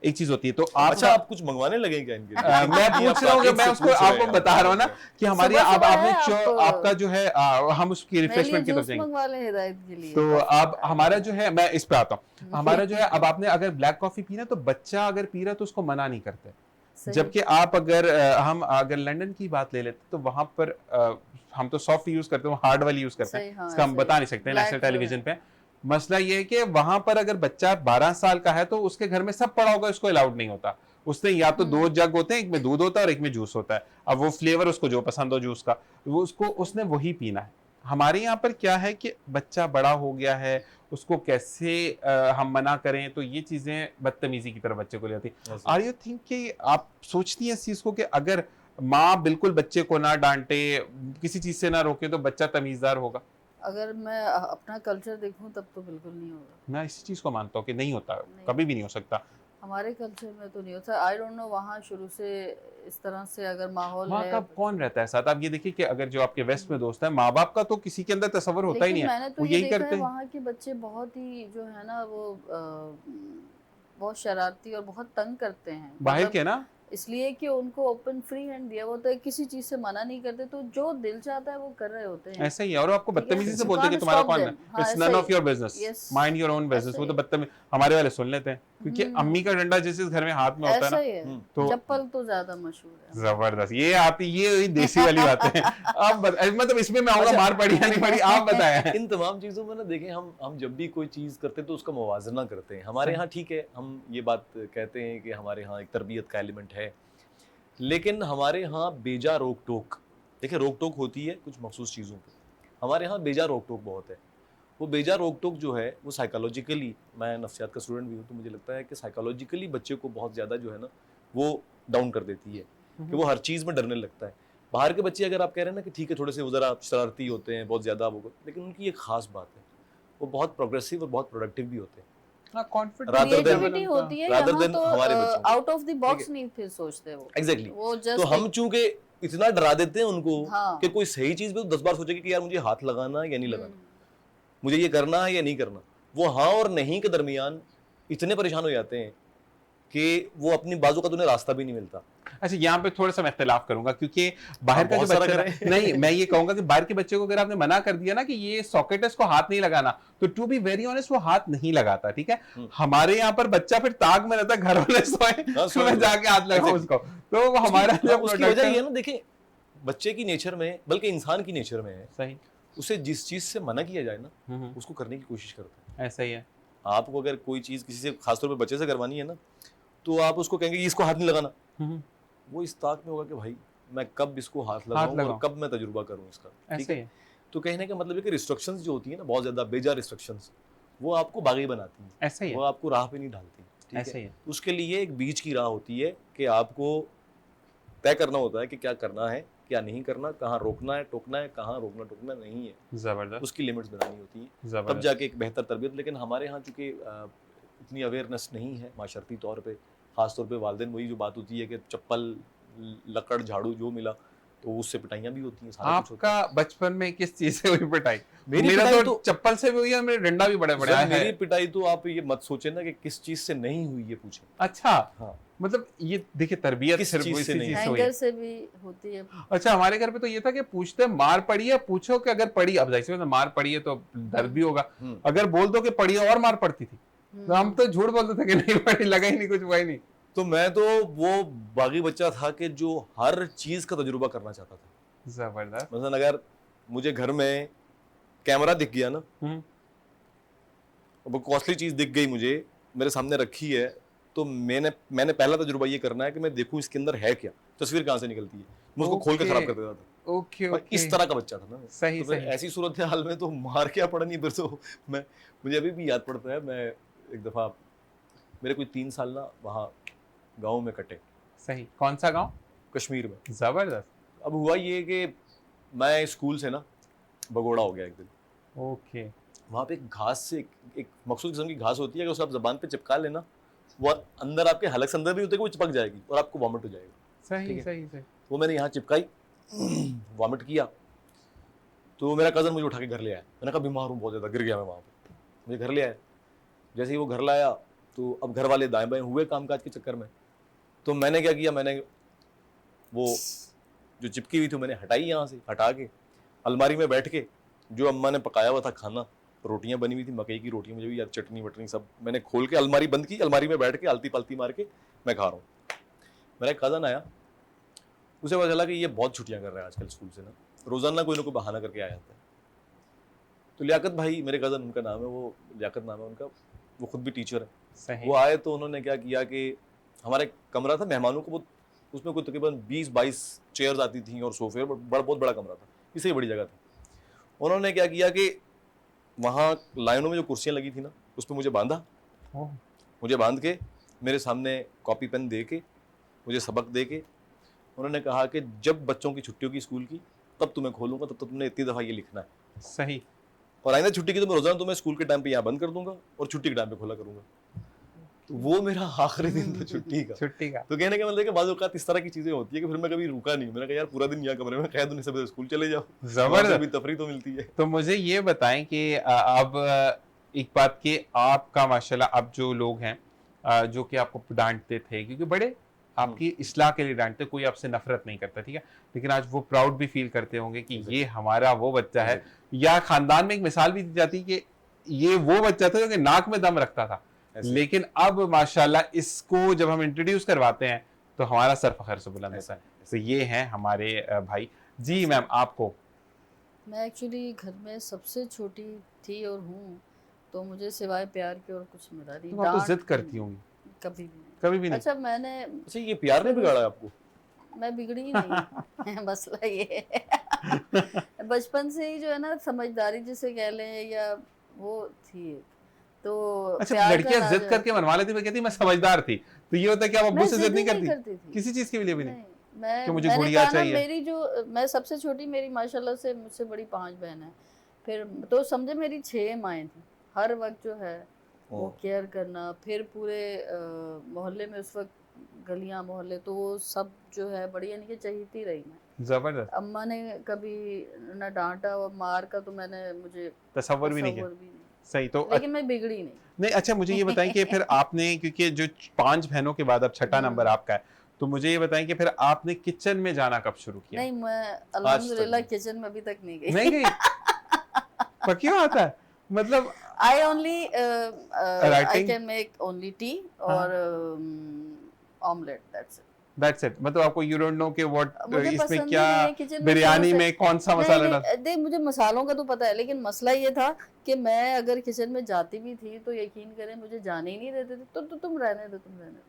एक चीज होती है तो आप अच्छा, आप कुछ मंगवाने लगे क्या इनके लिए? मैं पूछ रहा हूँ कि मैं उसको आपको बता रहा हूँ ना कि हमारे सुबह यहाँ सुबह आपने है, आप आपका जो है हम उसकी मेरे लिए रिफ्रेशमेंट की तरफ जूस जाएंगे। मंगवा ले हिदायत के लिए। तो कॉफी आप का हमारा जो है, मैं इस पे आता हूँ, हमारा जो है अब आपने अगर ब्लैक कॉफी पी ना तो बच्चा अगर पी रहा है तो उसको मना नहीं करते। सही। जबकि आप अगर हम अगर लंदन की बात ले लेते तो वहां पर हम तो सॉफ्ट यूज करते हैं, हार्ड वाली यूज करते सही, हैं, हाँ, इसका हम सही। बता नहीं सकते ब्लैक नेशनल जो है। टेलीविजन पे। मसला ये है कि वहां पर अगर बच्चा 12 साल का है तो उसके घर में सब पड़ा होगा, उसको अलाउड नहीं होता। उसने या तो 2 जग होते हैं, एक में दूध होता है और एक में जूस होता है। अब वो फ्लेवर उसको जो पसंद हो जूस का, वो उसको उसने वही पीना है। हमारे यहाँ पर क्या है कि बच्चा बड़ा हो गया है, उसको कैसे हम मना करें, तो ये चीजें बदतमीजी की तरफ बच्चे को ले जाती। आर यू थिंक कि आप सोचती हैं इस चीज को कि अगर माँ बिल्कुल बच्चे को ना डांटे, किसी चीज से ना रोके तो बच्चा तमीजदार होगा? अगर मैं अपना कल्चर देखूं तब तो बिल्कुल नहीं होगा। मैं इसी चीज को मानता हूँ कि नहीं होता, नहीं। कभी भी नहीं हो सकता। हमारे कल्चर में तो नहीं होता। आई डोंट नो वहाँ शुरू से इस तरह से अगर माहौल वहाँ है। का कौन रहता है साथ? आप ये देखिए कि अगर जो आपके वेस्ट में दोस्त है, माँ बाप का तो किसी के अंदर तस्वर होता ही लेकिन नहीं है, मैंने तो वो ये यही देखा करते है हैं। वहाँ के बच्चे बहुत ही जो है ना वो बहुत शरारती और बहुत तंग करते हैं। बाहर मतलब के ना, इसलिए कि उनको ओपन फ्री हैंड दिया हुआ, तो किसी चीज से मना नहीं करते, तो जो दिल चाहता है वो कर रहे होते हैं। ऐसा ही है। और वो आपको ठीक है, बदतमीजी से you बोलते हैं कि can't तुम्हारा stop कौन है, them। हाँ, इट्स ऐसा नन ही of your business, Yes, mind your own business. ऐसा वो ही तो है। बदतमीज हमारे वाले सुन लेते हैं, क्योंकि अम्मी का डंडा जिस घर में हाथ में होता है ऐसा ना, ही है। तो चप्पल तो ज्यादा मशहूर है। जबरदस्त। ये आती, ये देसी वाली बातें हैं। आप मतलब इसमें मैं आऊंगा, अच्छा। मार पड़ी या नहीं पड़ी, आप बताएं। इन तमाम चीज़ों में ना देखें, हम जब भी कोई चीज़ करते हैं तो उसका मुवाजना करते हैं। हमारे यहाँ ठीक है, हम ये बात कहते हैं कि हमारे यहाँ एक तरबियत का एलिमेंट है, लेकिन हमारे यहाँ बेजा रोक टोक, देखिए रोक टोक होती है कुछ मखसूस चीज़ों पे, हमारे यहाँ बेजा रोक टोक बहुत है। वो बेजा रोक टोक जो है वो साइकोलॉजिकली, मैं नफ्सियात का स्टूडेंट भी हूँ तो मुझे लगता है कि साइकोलॉजिकली बच्चे को बहुत ज़्यादा जो है ना वो डाउन कर देती है, कि वो हर चीज़ में डरने लगता है। बाहर के बच्चे अगर आप कह रहे हैं ना कि ठीक है थोड़े से वो ज़रा शरारती होते हैं, बहुत ज़्यादा वो, लेकिन उनकी एक ख़ास बात है, वो बहुत प्रोग्रेसिव और बहुत प्रोडक्टिव भी होते हैं। हाँ, कॉन्फिडेंस Rather than- क्रिएटिविटी होती है rather यहाँ than तो हमारे बच्चों को। आउट ऑफ द बॉक्स ठीक है। नहीं फिर सोचते वो। एग्जैक्टली वो तो जस्ट हम चूंकि इतना डरा देते हैं उनको हाँ। कि कोई सही चीज़ पे तो 10 बार सोचेगी कि यार मुझे हाथ लगाना है या नहीं लगाना, मुझे ये करना है या नहीं करना, वो हाँ और नहीं के दरमियान इतने परेशान हो जाते हैं कि वो अपनी बाजू का तो उन्हें रास्ता भी नहीं मिलता। अच्छा, यहाँ पे थोड़ा सा मैं इख्तिलाफ करूंगा, क्योंकि बाहर आप का जो बहुत सारा बच्चा करें। नहीं, मैं ये कहूंगा कि बाहर के बच्चे को अगर आपने मना कर दिया ना कि ये सॉकेटस को हाथ नहीं लगाना, तो टू बी वेरी ऑनेस्ट वो हाथ नहीं लगाता। ठीक है, हमारे यहाँ पर बच्चा फिर ताक में रहता है, घर वाले सोए तो मैं जाके हाथ लगाऊं उसको, तो वो हमारा जो उसकी वजह ये है ना, देखें बच्चे की नेचर में, बल्कि इंसान की नेचर में है, सही, उसे जिस चीज़ से मना किया जाए ना उसको करने की कोशिश करता है। ऐसा ही है। आपको अगर कोई चीज़ किसी से, खासतौर पे बच्चे से करवानी है ना, तो आप उसको कहेंगे इसको हाथ नहीं लगाना, वो इस ताक में होगा कि भाई मैं कब इसको हाथ लगाऊं और कब मैं तजुर्बा करूं इसका। ठीक है, तो कहने का मतलब है कि रिस्ट्रिक्शंस जो होती है ना, बहुत ज़्यादा बेजा रिस्ट्रिक्शंस, वो आपको बागी बनाती हैं, ऐसा ही है, वो आपको राह पे नहीं डालती। ठीक है, उसके लिए एक बीच की राह होती है कि आपको तय करना होता है कि क्या करना है, क्या नहीं करना, कहाँ रोकना है टोकना है, कहाँ रोकना टोकना नहीं है, जबरदस्त, उसकी लिमिट्स बनानी होती है, तब जाके एक बेहतर तरबियत। लेकिन हमारे यहाँ चूँकि इतनी अवेयरनेस नहीं है माशरती तौर पे, ख़ासतौर पे वालिदैन, वही जो बात होती है कि चप्पल लकड़ झाड़ू जो मिला तो उससे पिटाइयाँ भी होती हैं। सारा कुछ होता है। आपका बचपन में किस चीज से हुई पिटाई? मेरी मेरा पिटाई तो चप्पल से भी हुई है, मेरे डंडा भी बड़े बड़े आए मेरी हैं। पिटाई तो आप ये मत सोचे ना कि किस चीज़ से नहीं हुई, ये पूछे। अच्छा, हाँ, मतलब ये देखिए तरबियत किस सिर्फ चीज़ इसी से नहीं? चीज़ से हुई है। एंगर से भी होती है। अच्छा, हमारे घर पे तो ये था कि पूछते मार पड़ी है, पूछो कि अगर पड़ी, अब जाहिर सी बात है मार पड़ी है तो दर्द भी होगा, अगर बोल दो कि पड़ी है और मार पड़ती थी, तो हम तो झूठ बोलते थे कि नहीं पड़ी, लगा ही नहीं, कुछ हुआ ही नहीं। तो मैं तो वो बागी बच्चा था कि जो हर चीज़ का तजुर्बा करना चाहता था। जबरदस्त। मतलब अगर मुझे घर में कैमरा दिख गया ना, वो कॉस्टली चीज़ दिख गई मुझे, मेरे सामने रखी है, तो मैंने पहला तजुर्बा ये करना है कि मैं देखूं इसके अंदर है क्या, तस्वीर कहाँ से निकलती है, मैं उसको खोल के ओके, खराब कर देता था। ओके और ओके, इस तरह का बच्चा था ना मैं। सही तो फिर सही, ऐसी सूरत हाल में तो मार क्या पड़नी, फिर तो मैं, मुझे अभी भी याद पड़ता है, मैं एक दफ़ा, मेरे कोई 3 साल ना वहाँ गाँव में कटे, सही। कौन सा गांव? कश्मीर में। जबरदस्त। अब हुआ ये कि मैं स्कूल से ना भगोड़ा हो गया एक दिन। ओके, वहाँ पे एक घास से एक मखसूस किस्म की घास होती है कि उसे आप ज़बान पे चिपका लेना, वो अंदर आपके हलक से अंदर भी होते है कि वो चिपक जाएगी और आपको वॉमिट हो जाएगा। ठीक सही है। सही सही। वो मैंने यहाँ चिपकाई, वॉमिट किया, तो मेरा कज़न मुझे उठा के घर ले आया। मैंने कहा बीमार हूँ बहुत ज़्यादा, गिर गया मैं वहाँ पे, मुझे घर ले आया। जैसे ही वो घर लाया तो अब घर वाले दाएं बाएं हुए कामकाज के चक्कर में, तो मैंने क्या किया, मैंने वो जो चिपकी हुई थी मैंने हटाई, यहाँ से हटा के अलमारी में बैठ के जो अम्मा ने पकाया हुआ था खाना, रोटियां बनी हुई थी, मकई की रोटियां, मुझे भी याद, चटनी वटनी सब मैंने खोल के अलमारी बंद की, अलमारी में बैठ के आलती पालती मार के मैं खा रहा हूँ। मेरा एक कज़न आया, उसे पता चला कि ये बहुत छुट्टियां कर रहा है आजकल स्कूल से ना, रोजाना कोई ना कोई बहाना करके आ जाता है। तो लियाकत भाई, मेरे कज़न, उनका नाम है, वो लियाकत नाम है उनका, वो खुद भी टीचर है। सही। वो आए तो उन्होंने क्या किया कि हमारा एक कमरा था मेहमानों को, वो उसमें कोई तकरीबन 20-22 चेयर्स आती थी और सोफे, बहुत बड़ा कमरा था, इससे बड़ी जगह थी। उन्होंने क्या किया कि वहाँ लाइनों में जो कुर्सियाँ लगी थी ना, उस पर मुझे बांधा, ओह, मुझे बांध के मेरे सामने कॉपी पेन दे के, मुझे सबक दे के उन्होंने कहा कि जब बच्चों की छुट्टी होगी स्कूल की, तब तुम्हें खोलूंगा, तब तक तुमने इतनी दफ़ा ये लिखना है, सही। और आइंदा छुट्टी की तो मैं रोजाना तुम्हें स्कूल के टाइम पे यहाँ बंद कर दूंगा और छुट्टी के टाइम पे खोला करूंगा। तो वो मेरा आखिरी दिन था छुट्टी का। छुट्टी का। तो कहने का मतलब है कि बाज़ औक़ात इस तरह की चीज़ें होती है कि फिर मैं कभी रुका नहीं, मैंने कहा यार पूरा दिन यहाँ कमरे में कैद होने से बेहतर स्कूल चले जाओ, वहाँ पे भी जबरदस्त। तफरीह तो मिलती है। तो मुझे ये बताएं कि अब एक बात कि आपका माशाल्लाह अब जो लोग हैं जो कि आपको डांटते थे, क्योंकि बड़े आपकी इस्लाह के लिए डांटते, कोई आपसे नफरत नहीं करता, ठीक है, लेकिन आज वो प्राउड भी फील करते होंगे कि ये हमारा वो बच्चा है, या खानदान में एक मिसाल भी दी जाती कि ये वो बच्चा था जो कि नाक में दम रखता था, लेकिन अब माशाल्लाह इसको जब हम इंट्रोड्यूस करवाते हैं तो हमारा सर फखर से बुलंद होता है। तो ये हैं हमारे भाई। जी मैम, आपको? मैं एक्चुअली घर में सबसे छोटी थी और हूँ, तो मुझे सिवाय प्यार के और कुछ मिला नहीं। तो आप तो डांट जिद करती होंगी? कभी भी नहीं। कभी भी नहीं? अच्छा, मैंने, अच्छा, ये प्यार ने बिगाड़ा है आपको? मैं बिगड़ी ही नहीं मसला ये है बचपन से ही जो है ना समझदारी जिसे कह लें, या वो थी एक, तो अच्छा, प्यार का लड़कियां जिद राज करके मनवा लेती, मैं कहती मैं समझदार थी, तो ये होता है कि आप अब्बू मैं से जिद जिद ही नहीं नहीं करती करती थी। किसी चीज के लिए भी नहीं? मैं कि मुझे मैंने गुड़िया कहा ना, चाहिए। मेरी जो, मैं सबसे छोटी, मेरी माशाल्लाह से मुझसे बड़ी 5 बहन है, फिर तो समझे मेरी 6 माएँ थी। हर वक्त जो है वो केयर करना, फिर पूरे मोहल्ले में उस वक्त गलियां मोहल्ले, तो वो सब जो है बड़ी, यानी कि चहीती रही मैं। जबरदस्त। अम्मा ने कभी ना डांटा और मार का तो मैंने, मुझे तसव्वुर भी नहीं किया। तसव्वुर भी नहीं, सही। तो लेकिन मैं बिगड़ी नहीं। नहीं, अच्छा मुझे ये बताएं कि फिर आपने, क्योंकि जो 5 बहनों के बाद अब छठा नंबर आपका है, तो मुझे ये बताएं कि फिर आपने किचन में जाना कब शुरू किया? नहीं, मैं अल्हम्दुलिल्लाह किचन में अभी तक नहीं गई। नहीं गई? पर क्यों आता है, मतलब I only I writing? can make only tea और omelette, that's it. That's it? मतलब आपको यू डोंट नो कि व्हाट मुझे इसमें पसंद क्या ही नहीं है किचन में बिरयानी शुरू से। में कौन सा नहीं मसाला डाल? नहीं, देख मुझे मसालों का तो पता है, लेकिन मसला ये था कि मैं अगर किचन में जाती भी थी तो यकीन करें मुझे जाने ही नहीं देते थे, तो तुम रहने दो, तुम रहने दो,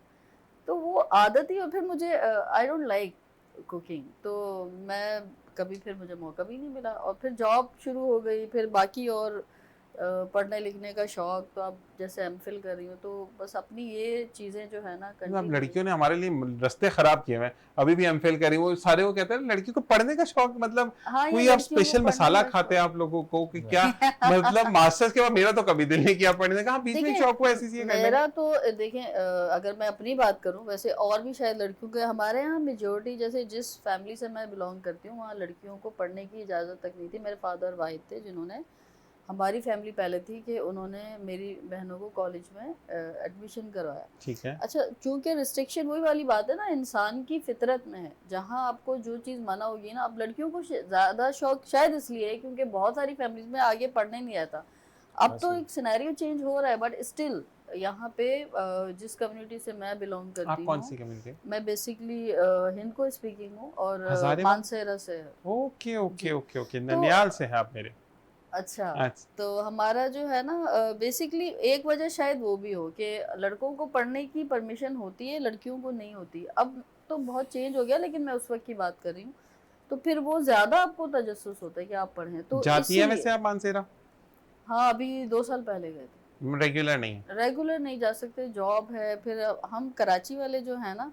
तो वो आदत ही। और फिर मुझे आई डोंट लाइक कुकिंग, तो मैं कभी, फिर मुझे मौका भी नहीं मिला, और फिर जॉब शुरू हो गई, फिर बाकी और पढ़ने लिखने का शौक, तो अब जैसे एमफिल कर रही हूँ, तो बस अपनी ये चीज़ें जो है ना अब कंटिन्यू। लड़कियों ने हमारे लिए रास्ते खराब किए हैं। अभी भी एमफिल करी, वो सारे वो कहते हैं लड़कियों को पढ़ने का शौक, मतलब हाँ, ये कोई आप लड़कियों को स्पेशल पढ़ने मसाला का खाते हैं शौक। आप लोगों को कि क्या मतलब मास्टर्स के बाद मेरा तो कभी दिल नहीं किया पढ़ने का। हाँ, बीच में एक देखिए, शौक हुआ ऐसी चीजें करने का। मेरा तो देखें, अगर मैं अपनी बात करूं, वैसे और भी शायद लड़कियों के, हमारे यहाँ मेजोरिटी, जैसे जिस फैमिली से मैं बिलोंग करती हूँ, वहाँ लड़कियों को पढ़ने की इजाज़त तक नहीं थी। मेरे फादर वाहिद थे जिन्होंने, हमारी फैमिली पहले थी कि उन्होंने मेरी बहनों को कॉलेज में एडमिशन करवाया। ठीक है। अच्छा, चूंकि रिस्ट्रिक्शन वही वाली बात है ना, इंसान की फितरत में है, जहाँ आपको जो चीज़ मना होगी ना। अब लड़कियों को ज़्यादा शौक शायद इसलिए है क्योंकि बहुत सारी फैमिलीज में आगे पढ़ने नहीं आता। अब तो एक सिनेरियो चेंज हो रहा है, बट स्टिल यहाँ पे जिस कम्युनिटी से मैं बिलोंग करती आप हूँ, कौन सी कम्युनिटी? मैं बेसिकली हिंद को स्पीकिंग हूँ और हजारे मानसेरा से। ओके ओके जी। ओके ओके, तो ननियाल से हैं आप मेरे? अच्छा, अच्छा, तो हमारा जो है ना बेसिकली एक वजह शायद वो भी हो कि लड़कों को पढ़ने की परमिशन होती है, लड़कियों को नहीं होती। अब तो बहुत चेंज हो गया, लेकिन मैं उस वक़्त की बात कर रही हूँ। तो फिर वो ज़्यादा आपको तजस्सुस होता है कि आप पढ़ें, तो जाती है इसीलिए। वैसे आप मानसेरा? हाँ, अभी 2 साल पहले गए थे। रेगुलर नहीं है? रेगुलर नहीं जा सकते, जॉब है, फिर हम कराची वाले जो हैं ना,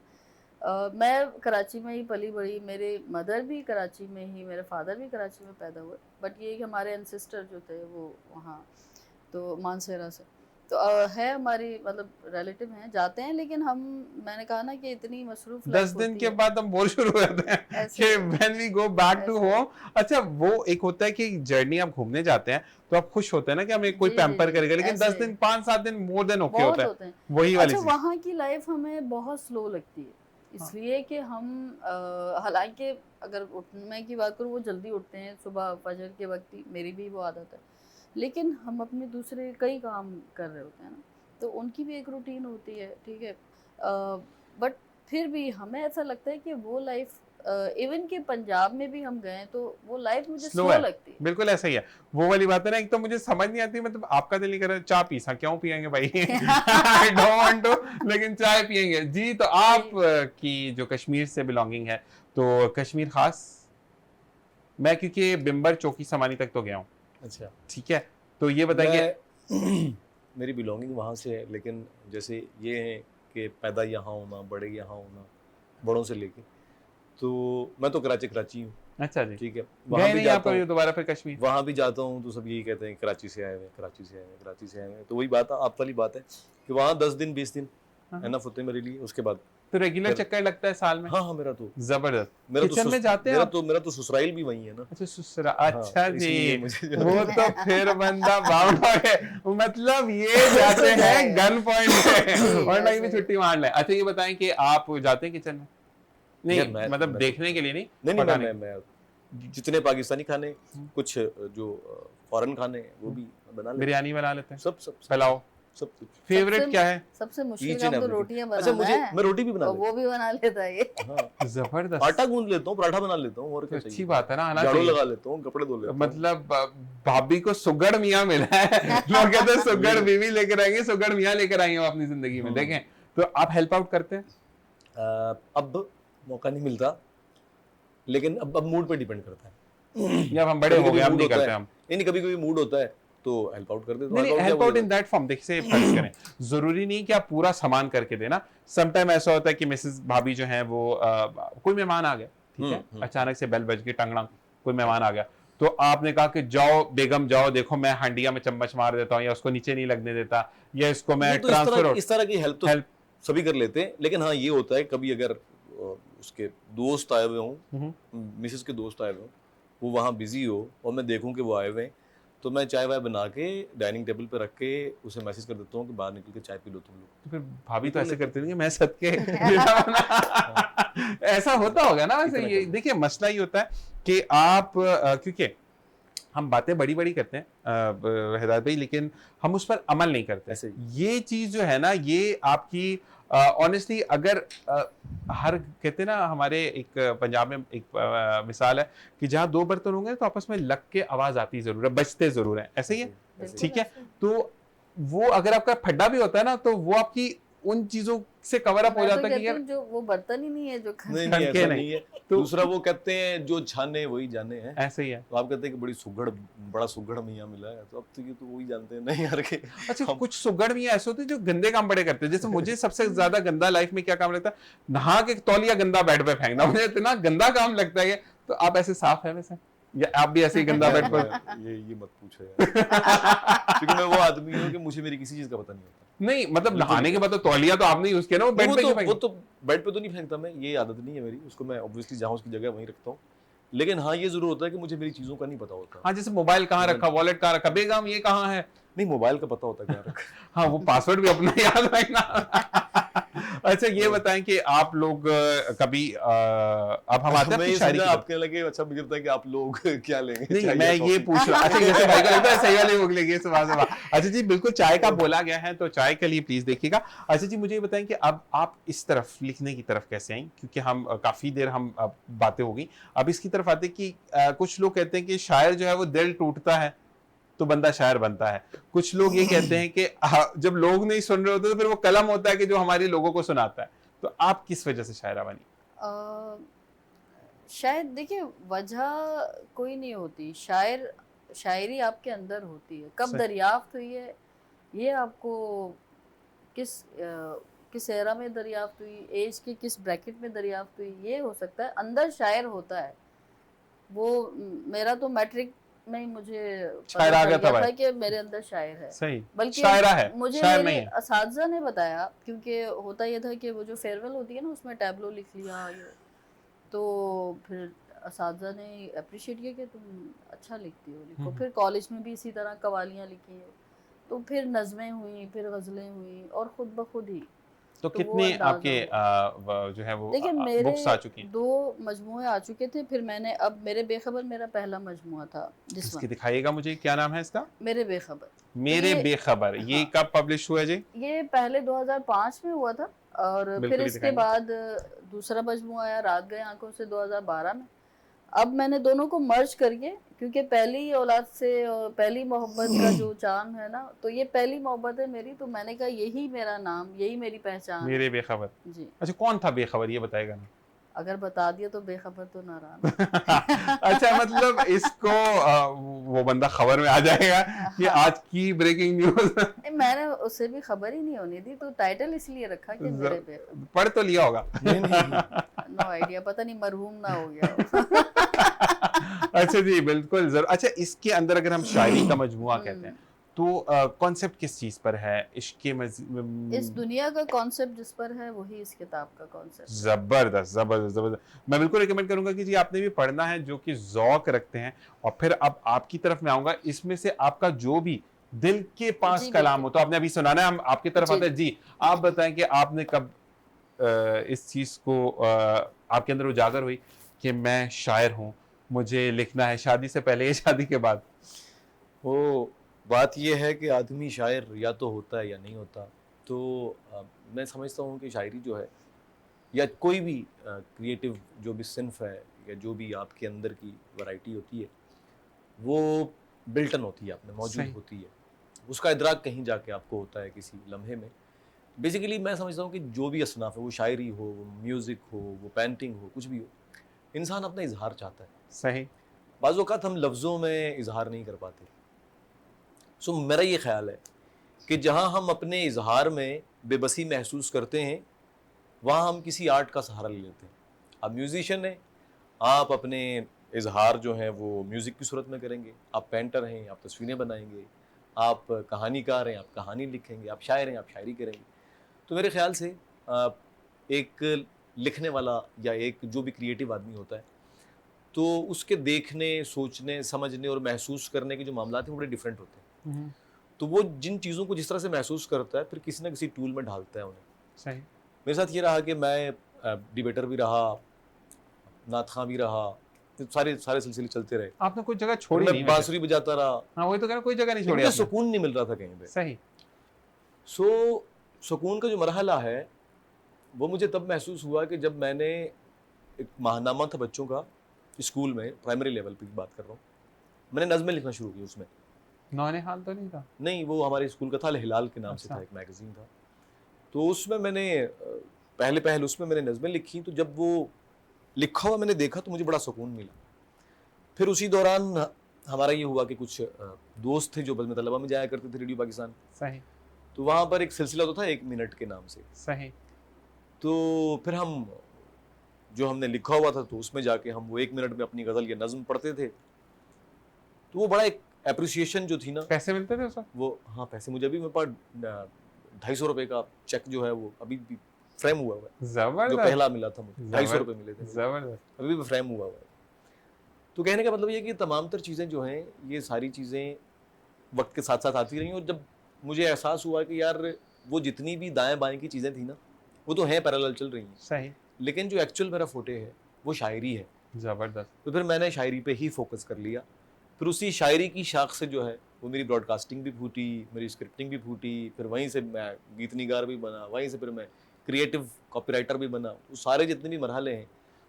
मैं कराची में ही पली-बड़ी, मेरे मदर भी कराची में ही, मेरे फादर भी कराची में पैदा हुए, बट ये है कि हमारे एंसेस्टर जो थे वो वहाँ, तो मानसेरा से। तो है हमारी मतलब रिलेटिव हैं, जाते हैं, लेकिन हम, मैंने कहा ना कि इतनी मसरूफ़ 10 लाइफ़ दिन होती के है, बाद हम बोर शुरू हो जाते हैं ऐसे कि when we go back to ऐसे। होम। अच्छा, वो एक होता है कि जर्नी आप घूमने जाते हैं तो आप खुश होते हैं ना कि हमें कोई जी, जी, पैम्पर जी, करेगा, लेकिन 10 ऐसे दिन 5-7 दिन मोर देन ओके होता बहुत है। होते हैं। वही वाली अच्छा, चीज। वहाँ की लाइफ़ हमें बहुत स्लो लगती है, हाँ। इसलिए कि हम हालाँकि अगर उठने की बात करूँ, वो जल्दी उठते हैं, सुबह फ़जर के वक़्त ही, मेरी भी वो आदत है। लेकिन हम अपने दूसरे कई काम कर रहे होते हैं ना, तो उनकी भी एक रूटीन होती है, ठीक है? बट फिर भी हमें ऐसा लगता है कि वो लाइफ़, इवन कि पंजाब में भी हम गए हैं, तो वो लाइफ़ मुझे स्लो स्लो है, लगती है। बिल्कुल ऐसा ही है। वो वाली बात है ना, एक तो मुझे समझ नहीं आती, मतलब आपका दिल नहीं कर रहा चाय पी, सा क्यों पियेंगे भाई? आई डोंट वांट टू, लेकिन चाय पियेंगे जी। तो आप जी। की जो कश्मीर से बिलोंगिंग है, तो कश्मीर खास, मैं क्योंकि बिम्बर चौकी समानी तक तो गया हूँ, अच्छा। ठीक है? तो ये बताइए। मैं मेरी बिलोंगिंग वहाँ से है, लेकिन जैसे ये है कि पैदा यहाँ होना, बड़े यहाँ होना, बड़ों से लेके, तो मैं तो कराची कराची हूँ, अच्छा जी, ठीक है। वहाँ गए भी नहीं आप जाता कभी हूँ, दोबारा फिर कश्मीर? वहाँ भी जाता हूँ तो सब यही कहते हैं कराची से आए हुए हैं, कराची से आए हुए हैं, कराची से आए हुए हैं। तो वही बात आप वाली बात है कि वहाँ 10 दिन 20 दिन हाँ, हाँ। एनफ होते हैं मेरे लिए। उसके बाद तो रेगुलर फिर चक्कर लगता है साल में? हाँ, हाँ, मेरा तो जबरदस्त। मेरा तो किचन में जाते हैं आप? मेरा तो ससुराल भी वहीं है ना। अच्छा, ससुरा, हाँ, अच्छा तो इसलिए जी। मुझे जो वो तो फिर बंदा बाउंड हो गए, मतलब ये तो जाते हैं जाएगा। गन पॉइंट पे जी, वरना ये भी ऐसे ही। छुट्टी मार ले। अच्छा, ये बताएं कि आप जाते हैं किचन में? यार नहीं, मतलब मैं तो देखने के लिए नहीं, नहीं, नहीं, पकाने के मैं जितने पाकिस्तानी खाने, लिए। कुछ जो फॉरेन खाने हैं, वो भी बना लेता बिरयानी बना लेते हूँ। हैं? सब पुलाव? सब कुछ, सबसे फेवरेट क्या है? सबसे मुश्किल ईच एंड काम तो एवरीथिंग। रोटियां अच्छा, बनाना है, मैं रोटी भी बना और लेता वो भी बना लेता है ये। हूँ। हाँ, जबरदस्त। आटा गूंद लेता हूँ, पराठा बना लेता हूँ, और तो क्या अच्छी चाहिए। बात है ना, आना झाड़ू चाहिए। लगा लेता हूँ, कपड़े धो लेता हूँ। मतलब भाभी को सुगड़ मियाँ मिला है। लोग कहते हैं सुगड़ ये बीवी लेकर आएंगे, सुगड़ मियाँ लेकर आएंगे वो अपनी जिंदगी में। देखें, तो आप हेल्प आउट करते हैं? अब मौका नहीं मिलता, लेकिन अब मूड पे डिपेंड करता है। या अब हम बड़े कभी हो कभी गए, अब मूड नहीं होता है, करते हम? नहीं, कभी कभी मूड होता है तो हेल्प आउट कर देता हूँ। नहीं हेल्प नहीं, आउट क्या हेल्प आउट बोलेगा। इन दैट फॉर्म, देखिए फर्ज करें, जरूरी नहीं कि आप पूरा सामान करके देना। समटाइम ऐसा होता है कि मिसेस भाभी जो है वो कोई मेहमान आ गया, ठीक है, अचानक से बेल बज गई, टंगड़ंग, कोई मेहमान आ गया, तो आपने कहा कि जाओ बेगम जाओ, देखो मैं हंडिया में चम्मच मार देता हूँ, या उसको नीचे नहीं लगने देता, या इसको मैं वो तो ट्रांसफर इस तरह की हेल्प तो हेल्प। सभी कर लेते हैं, लेकिन हाँ, ये होता है कभी अगर उसके दोस्त आए हुए हों, मिसेस के दोस्त आए हुए हों, वो वहाँ बिजी हो और मैं देखूं कि वो आए हुए हैं, तो मैं चाय वाय बना के डाइनिंग टेबल पे रख के उसे मैसेज कर देता हूँ कि बाहर निकल के चाय पी लो तुम लोग। तो फिर भाभी वो तो कर ऐसे लेते करती थी कि मैं सदके बिना बना। ऐसा होता होगा ना वैसे। इतना ये कर देखिए, मसला ये होता है कि आप क्योंकि हम बातें बड़ी बड़ी करते हैं हिदायत भाई, लेकिन हम उस पर अमल नहीं करते। ऐसे ही। ये चीज जो है ना, ये आपकी ऑनेस्टली, अगर हर कहते हैं ना, हमारे एक पंजाब में एक मिसाल है कि जहाँ दो बर्तन होंगे तो आपस में लग के आवाज आती जरूर है, बजते जरूर है, ऐसे ही है, ऐसे ही। ठीक बिल्कुल है? ऐसे ही। तो वो अगर आपका फड्डा भी होता है ना, तो वो आपकी उन चीजों से कवर अप हो मैं तो जाता है कि कहती यार हूँ जो वो बर्तन ही नहीं है जो नहीं, खाने। ठनके ऐसा नहीं। नहीं है। तो दूसरा वो कहते हैं जो छाने वही जाने हैं। ऐसे ही है। तो आप कहते हैं कि बड़ा सुघड़ मियाँ मिला है, तो अब तो ये तो वही जानते हैं नहीं यार के अच्छा, हम कुछ सुगड़ भी ऐसे होते हैं जो गंदे काम बड़े करते हैं। जैसे मुझे सबसे ज्यादा गंदा लाइफ में क्या काम लगता है, नहा के तौलिया गंदा बेड पे फेंकना, मुझे इतना गंदा काम लगता है। तो आप ऐसे साफ है वैसे, या आप भी ऐसे ही गंदा बेड पर? मैं ये मत पूछो यार, क्योंकि मैं वो आदमी हूँ कि मुझे मेरी किसी चीज का पता नहीं होता। नहीं, मतलब बिल्कुल नहाने नहीं के बाद पता। तो तौलिया तो आपने यूज किया ना, वो नहीं, बेड पे क्यों वो फेंक? तो बेड पे तो नहीं फेंकता मैं, ये आदत नहीं है मेरी, उसको मैं ऑब्वियसली जहाँ उसकी जगह वहीं रखता हूँ। लेकिन हाँ, ये जरूर होता है कि मुझे मेरी चीजों का नहीं पता होता। हाँ, जैसे मोबाइल कहाँ रखा, वॉलेट कहाँ रखा, बेगम ये कहाँ है? नहीं, मोबाइल का पता होता है क्या रखा। हाँ, वो पासवर्ड भी अपना याद रखना। अच्छा, ये बताएं कि आप लोग कभी अब हम आते हैं मैं अपनी ये शायरी समझा की तरफ। आपके लगे, अच्छा मुझे लगता है कि आप लोग क्या लेंगे, नहीं, चाय मैं या ये कॉफी? पूछ रहा, अच्छा जैसे भाई को लगता है सही वाले भूख लगी सुबह सुबह। अच्छा जी, बिल्कुल, चाय का बोला गया है तो चाय के लिए प्लीज देखिएगा। अच्छा जी, मुझे ये बताएं कि अब आप इस तरफ लिखने की तरफ कैसे आई, क्योंकि हम काफी देर हम बातें हो गई, अब इसकी तरफ आते कि कुछ लोग कहते हैं कि शायर जो है वो दिल टूटता है तो बंदा शायर बनता है। कुछ लोग ये कहते हैं कि जब लोग नहीं सुन रहे होते तो फिर वो कलम होता है कि जो हमारी लोगों को सुनाता है। तो आप किस वजह से शायरा बनी? अ, शायद देखिए वजह कोई नहीं होती, शायरी आपके अंदर होती है, कब सही। दरियाफ्त हुई है ये आपको किस एरा में दरियाफ्त हुई, एज के किस ब्रैकेट में दरियाफ्त हुई, ये हो सकता है, अंदर शायर होता है वो। मेरा तो मैट्रिक में ही मुझे शायर पता आ चल गया था गया था भाई। कि मेरे अंदर शायर है। सही। बल्कि शायरा है, मुझे शायर मेरे नहीं है। असातिज़ा ने बताया, क्योंकि होता ये था कि वो जो फेयरवेल होती है ना उसमें टैबलो लिख लिया ये, तो फिर असातिज़ा ने अप्रिशिएट किया कि तुम अच्छा लिखती हो, लिखो। फिर कॉलेज में भी इसी तरह कवालियाँ लिखी हैं, तो फिर नज़में हुई, फिर गज़लें हुई, और ख़ुद ब खुद ही तो तो वो कितने अंदाज़ा आपके हुआ। जो है वो देखिए मेरे बुक्स आ चुकी हैं? 2 मजमूए आ चुके थे, फिर मैंने अब मेरे बेखबर मेरा पहला मजमुआ था जिस इसकी वक़्त, दिखाइएगा मुझे, क्या नाम है इसका? मेरे बेखबर। तो मेरे ये बेखबर। ये हाँ, कब पब्लिश हुआ जी? ये पहले 2005 में हुआ था, और फिर बिल्कुल ही इसके दिखाएंगे। बाद दूसरा मजमुआ आया रात गए आँखों से 2012 में। अब मैंने दोनों को मर्ज करके, क्योंकि पहली औलाद से और पहली मोहब्बत का जो चार्म है ना, तो ये पहली मोहब्बत है मेरी, तो मैंने कहा यही मेरा नाम, यही मेरी पहचान है। मेरे बेखबर। जी, अच्छा, कौन था बेखबर ये बताएगा ना? अगर बता दिया तो बेखबर तो ना रहा अच्छा, मतलब ना। इसको वो बंदा खबर में आ जाएगा कि हाँ, आज की ब्रेकिंग न्यूज। मैंने उससे भी खबर ही नहीं होनी थी, तो टाइटल इसलिए रखा कि मेरे बेखबर। पढ़ तो लिया होगा। नहीं नहीं, नो आइडिया, पता नहीं मरहूम ना हो गया हो। अच्छा जी, बिल्कुल जरूर। अच्छा, इसके अंदर अगर हम शायरी का मजमुआ कहते हैं तो कॉन्सेप्ट किस चीज पर है? इश्क के इस दुनिया का कॉन्सेप्ट जिस पर है वही इस किताब का कॉन्सेप्ट है। जबरदस्त जबरदस्त जबरदस्त। मैं बिल्कुल रिकमेंड करूंगा कि जी आपने भी पढ़ना है, जो कि ज़ौक रखते हैं। और फिर अब आपकी तरफ मैं आऊंगा, इसमें से आपका जो भी दिल के पास जी कलाम हो, बिल्कुल। तो आपने अभी सुनाना है, हम आपकी तरफ जी आते हैं जी। जी। आप बताएं कि आपने कब इस चीज को आपके अंदर उजागर हुई कि मैं शायर हूं, मुझे लिखना है, शादी से पहले या शादी के बाद? वो बात ये है कि आदमी शायर या तो होता है या नहीं होता। तो मैं समझता हूँ कि शायरी जो है, या कोई भी क्रिएटिव जो भी सिन्फ है, या जो भी आपके अंदर की वैरायटी होती है, वो बिल्टन होती है, आप में मौजूद सही। होती है। उसका इदराक कहीं जाके आपको होता है किसी लम्हे में। बेसिकली मैं समझता हूँ कि जो भी असनाफ है, वो शायरी हो, वो म्यूज़िक हो, वो पेंटिंग हो, कुछ भी हो, इंसान अपना इजहार चाहता है। सही। बाज़ औक़ात हम लफ्ज़ों में इजहार नहीं कर पाते। सो मेरा ये ख्याल है कि जहाँ हम अपने इजहार में बेबसी महसूस करते हैं, वहाँ हम किसी आर्ट का सहारा ले लेते हैं। आप म्यूज़िशियन हैं, आप अपने इजहार जो है वो म्यूज़िक की सूरत में करेंगे। आप पेंटर हैं, आप तस्वीरें बनाएंगे। आप कहानीकार हैं, आप कहानी लिखेंगे। आप शायर हैं, आप शायरी करेंगे। तो मेरे ख्याल से एक लिखने वाला या एक जो भी क्रिएटिव आदमी होता है, तो उसके देखने, सोचने, समझने और महसूस करने के जो मामलात हैं, वो बड़े डिफरेंट होते हैं। तो वो जिन चीज़ों को जिस तरह से महसूस करता है, फिर किसी न किसी टूल में ढालता है उन्हें। सही। मेरे साथ ये रहा कि मैं डिबेटर भी रहा, नात ख़्वां भी रहा, तो सारे सारे सिलसिले चलते रहे। आपने कोई जगह फिर छोड़ी मैं नहीं वैसे। बांसुरी बजाता रहा, हाँ, वही तो कह रहा हूं, कोई जगह नहीं लेकिन छोड़ी मुझे आपने। सुकून नहीं मिल रहा था कहीं पे। सही। सो सुकून का जो मरहला है, वो मुझे तब महसूस हुआ कि जब मैंने एक माहनामा था बच्चों का, स्कूल में, प्राइमरी लेवल पे की बात कर रहा हूँ। मैंने नज़्में लिखना शुरू की उसमें। नौनिहाल तो नहीं था? नहीं, वो हमारे स्कूल का था, अल हिलाल के नाम से अच्छा। था, एक मैगज़ीन था। तो उसमें मैंने पहले उसमें मैंने नज़्में लिखी, तो जब वो लिखा हुआ मैंने देखा तो मुझे बड़ा सुकून मिला। फिर उसी दौरान हमारा ये हुआ कि कुछ दोस्त थे जो बज़्म तलबा में जाया करते थे रेडियो पाकिस्तान। सही। तो वहाँ पर एक सिलसिला तो था 1 मिनट के नाम से। सही। तो फिर हम जो हमने लिखा हुआ था, तो उसमें जाके हम वो 1 मिनट में अपनी गज़ल या नज़्म पढ़ते थे। तो वो बड़ा एक एप्रिसिएशन जो थी ना, पैसे मिलते थे उस वक्त? वो हाँ, पैसे मुझे अभी मेरे पास 250 रुपए का चेक जो है वो अभी भी फ्रेम हुआ हुआ है। जो जबरदस्त। पहला मिला था मुझे, 250 रुपए मिले थे मुझे, जबरदस्त। अभी भी फ्रेम हुआ हुआ है। तो कहने का मतलब ये है कि तमाम तर चीज़ें जो हैं, ये सारी चीज़ें वक्त के साथ साथ आती रही, और जब मुझे एहसास हुआ कि यार वो जितनी भी दाएं बाएं की चीज़ें थी ना, वो तो हैं, पैरेलल चल रही हैं, सही। लेकिन जो एक्चुअल मेरा फोटे है वो शायरी है। जबरदस्त। तो फिर मैंने शायरी पे ही फोकस कर लिया। फिर उसी शायरी की शाख से जो है वो मेरी ब्रॉडकास्टिंग भी फूटी, मेरी स्क्रिप्टिंग भी फूटी, फिर वहीं से मैं गीत निगार भी बना, वहीं से फिर मैं क्रिएटिव कॉपीराइटर भी बना। वो सारे जितने भी मरहले हैं,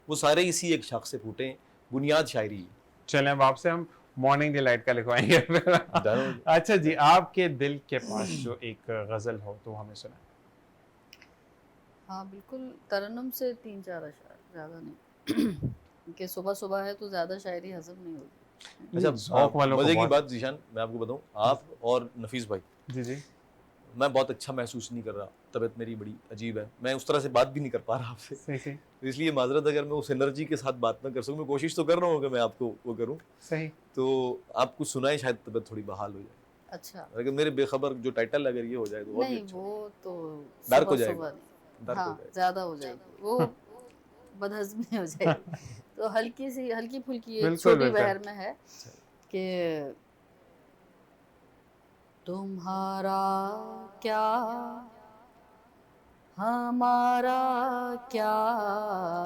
वो सारे इसी एक शाख से फूटे हैं। बुनियाद शायरी है। चलें, अब आपसे हम मॉर्निंग डिलाइट का लिखवाएंगे फिर। Done हो गया। अच्छा जी, आपके दिल के पास जो एक गजल हो तो हमें सुना। हाँ बिल्कुल, तरन्नुम से 3-4 अशआर, ज़्यादा नहीं कि सुबह सुबह है तो ज़्यादा शायरी हजम नहीं होगी। अच्छा, शौक वालों को मजे की बहुत। बात जीशान, मैं आपको बताऊं, आप और नफीस भाई, जी जी। मैं बहुत अच्छा महसूस नहीं कर रहा, तबीयत मेरी बड़ी अजीब है, मैं उस तरह से बात भी नहीं कर पा रहा आपसे, सही सही तो इसलिए माजरत अगर मैं उस एनर्जी के साथ बात ना कर सकूं। मैं कोशिश तो कर रहा हूँ कि मैं आपको वो करूं, सही। तो आप कुछ सुनाएं, शायद तबीयत थोड़ी बहाल हो जाए। अच्छा, अगर मेरे बेखबर जो टाइटल अगर ये हो जाए तो और भी नहीं अच्छा वो तो डार्क हो सुबह जाएगा, सुबह नहीं, डार्क हो हाँ जाएगा। ज़्यादा हो जाएगी वो, बदहज़मी हो जाएगी। तो हल्की सी हल्की फुल्की एक बिल्कुल छोटी बिल्कुल। बहर में है कि तुम्हारा क्या, हमारा क्या,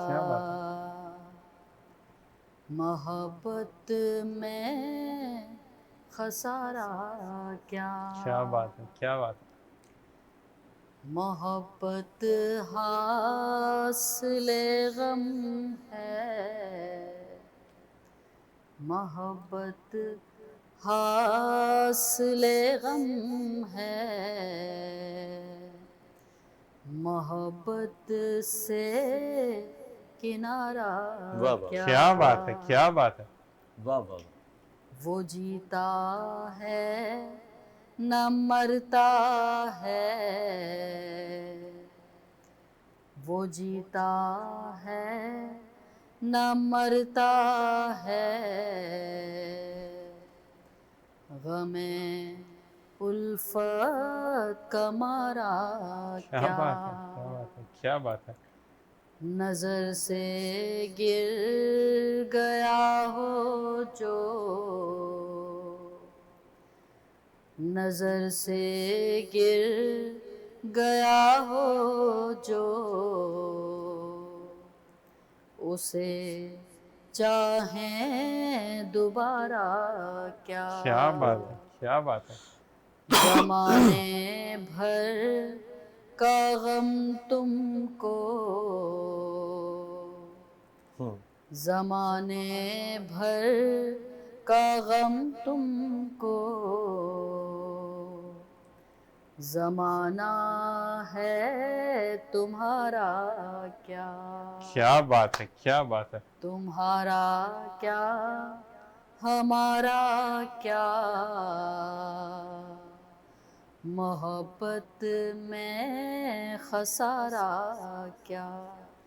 क्या बात है, मोहब्बत में खसारा क्या, क्या बात है, क्या बात है। मोहब्बत हासिले गम है, मोहब्बत हासिले गम है, मोहब्बत से किनारा वाह वाह क्या, क्या बात है, क्या बात है। वाह वाह वाह। वो जीता है न मरता है, वो जीता है न मरता है, गमे उल्फत का मारा क्या क्या, बात है, क्या बात है, क्या बात है। नजर से गिर गया हो जो, नजर से गिर गया हो जो, उसे चाहें दोबारा क्या, क्या बात है, क्या बात है। जमाने भर का गम तुमको, जमाने भर का गम तुमको, जमाना है तुम्हारा क्या, क्या बात है, क्या बात है। तुम्हारा क्या, हमारा क्या, मोहब्बत में खसारा क्या।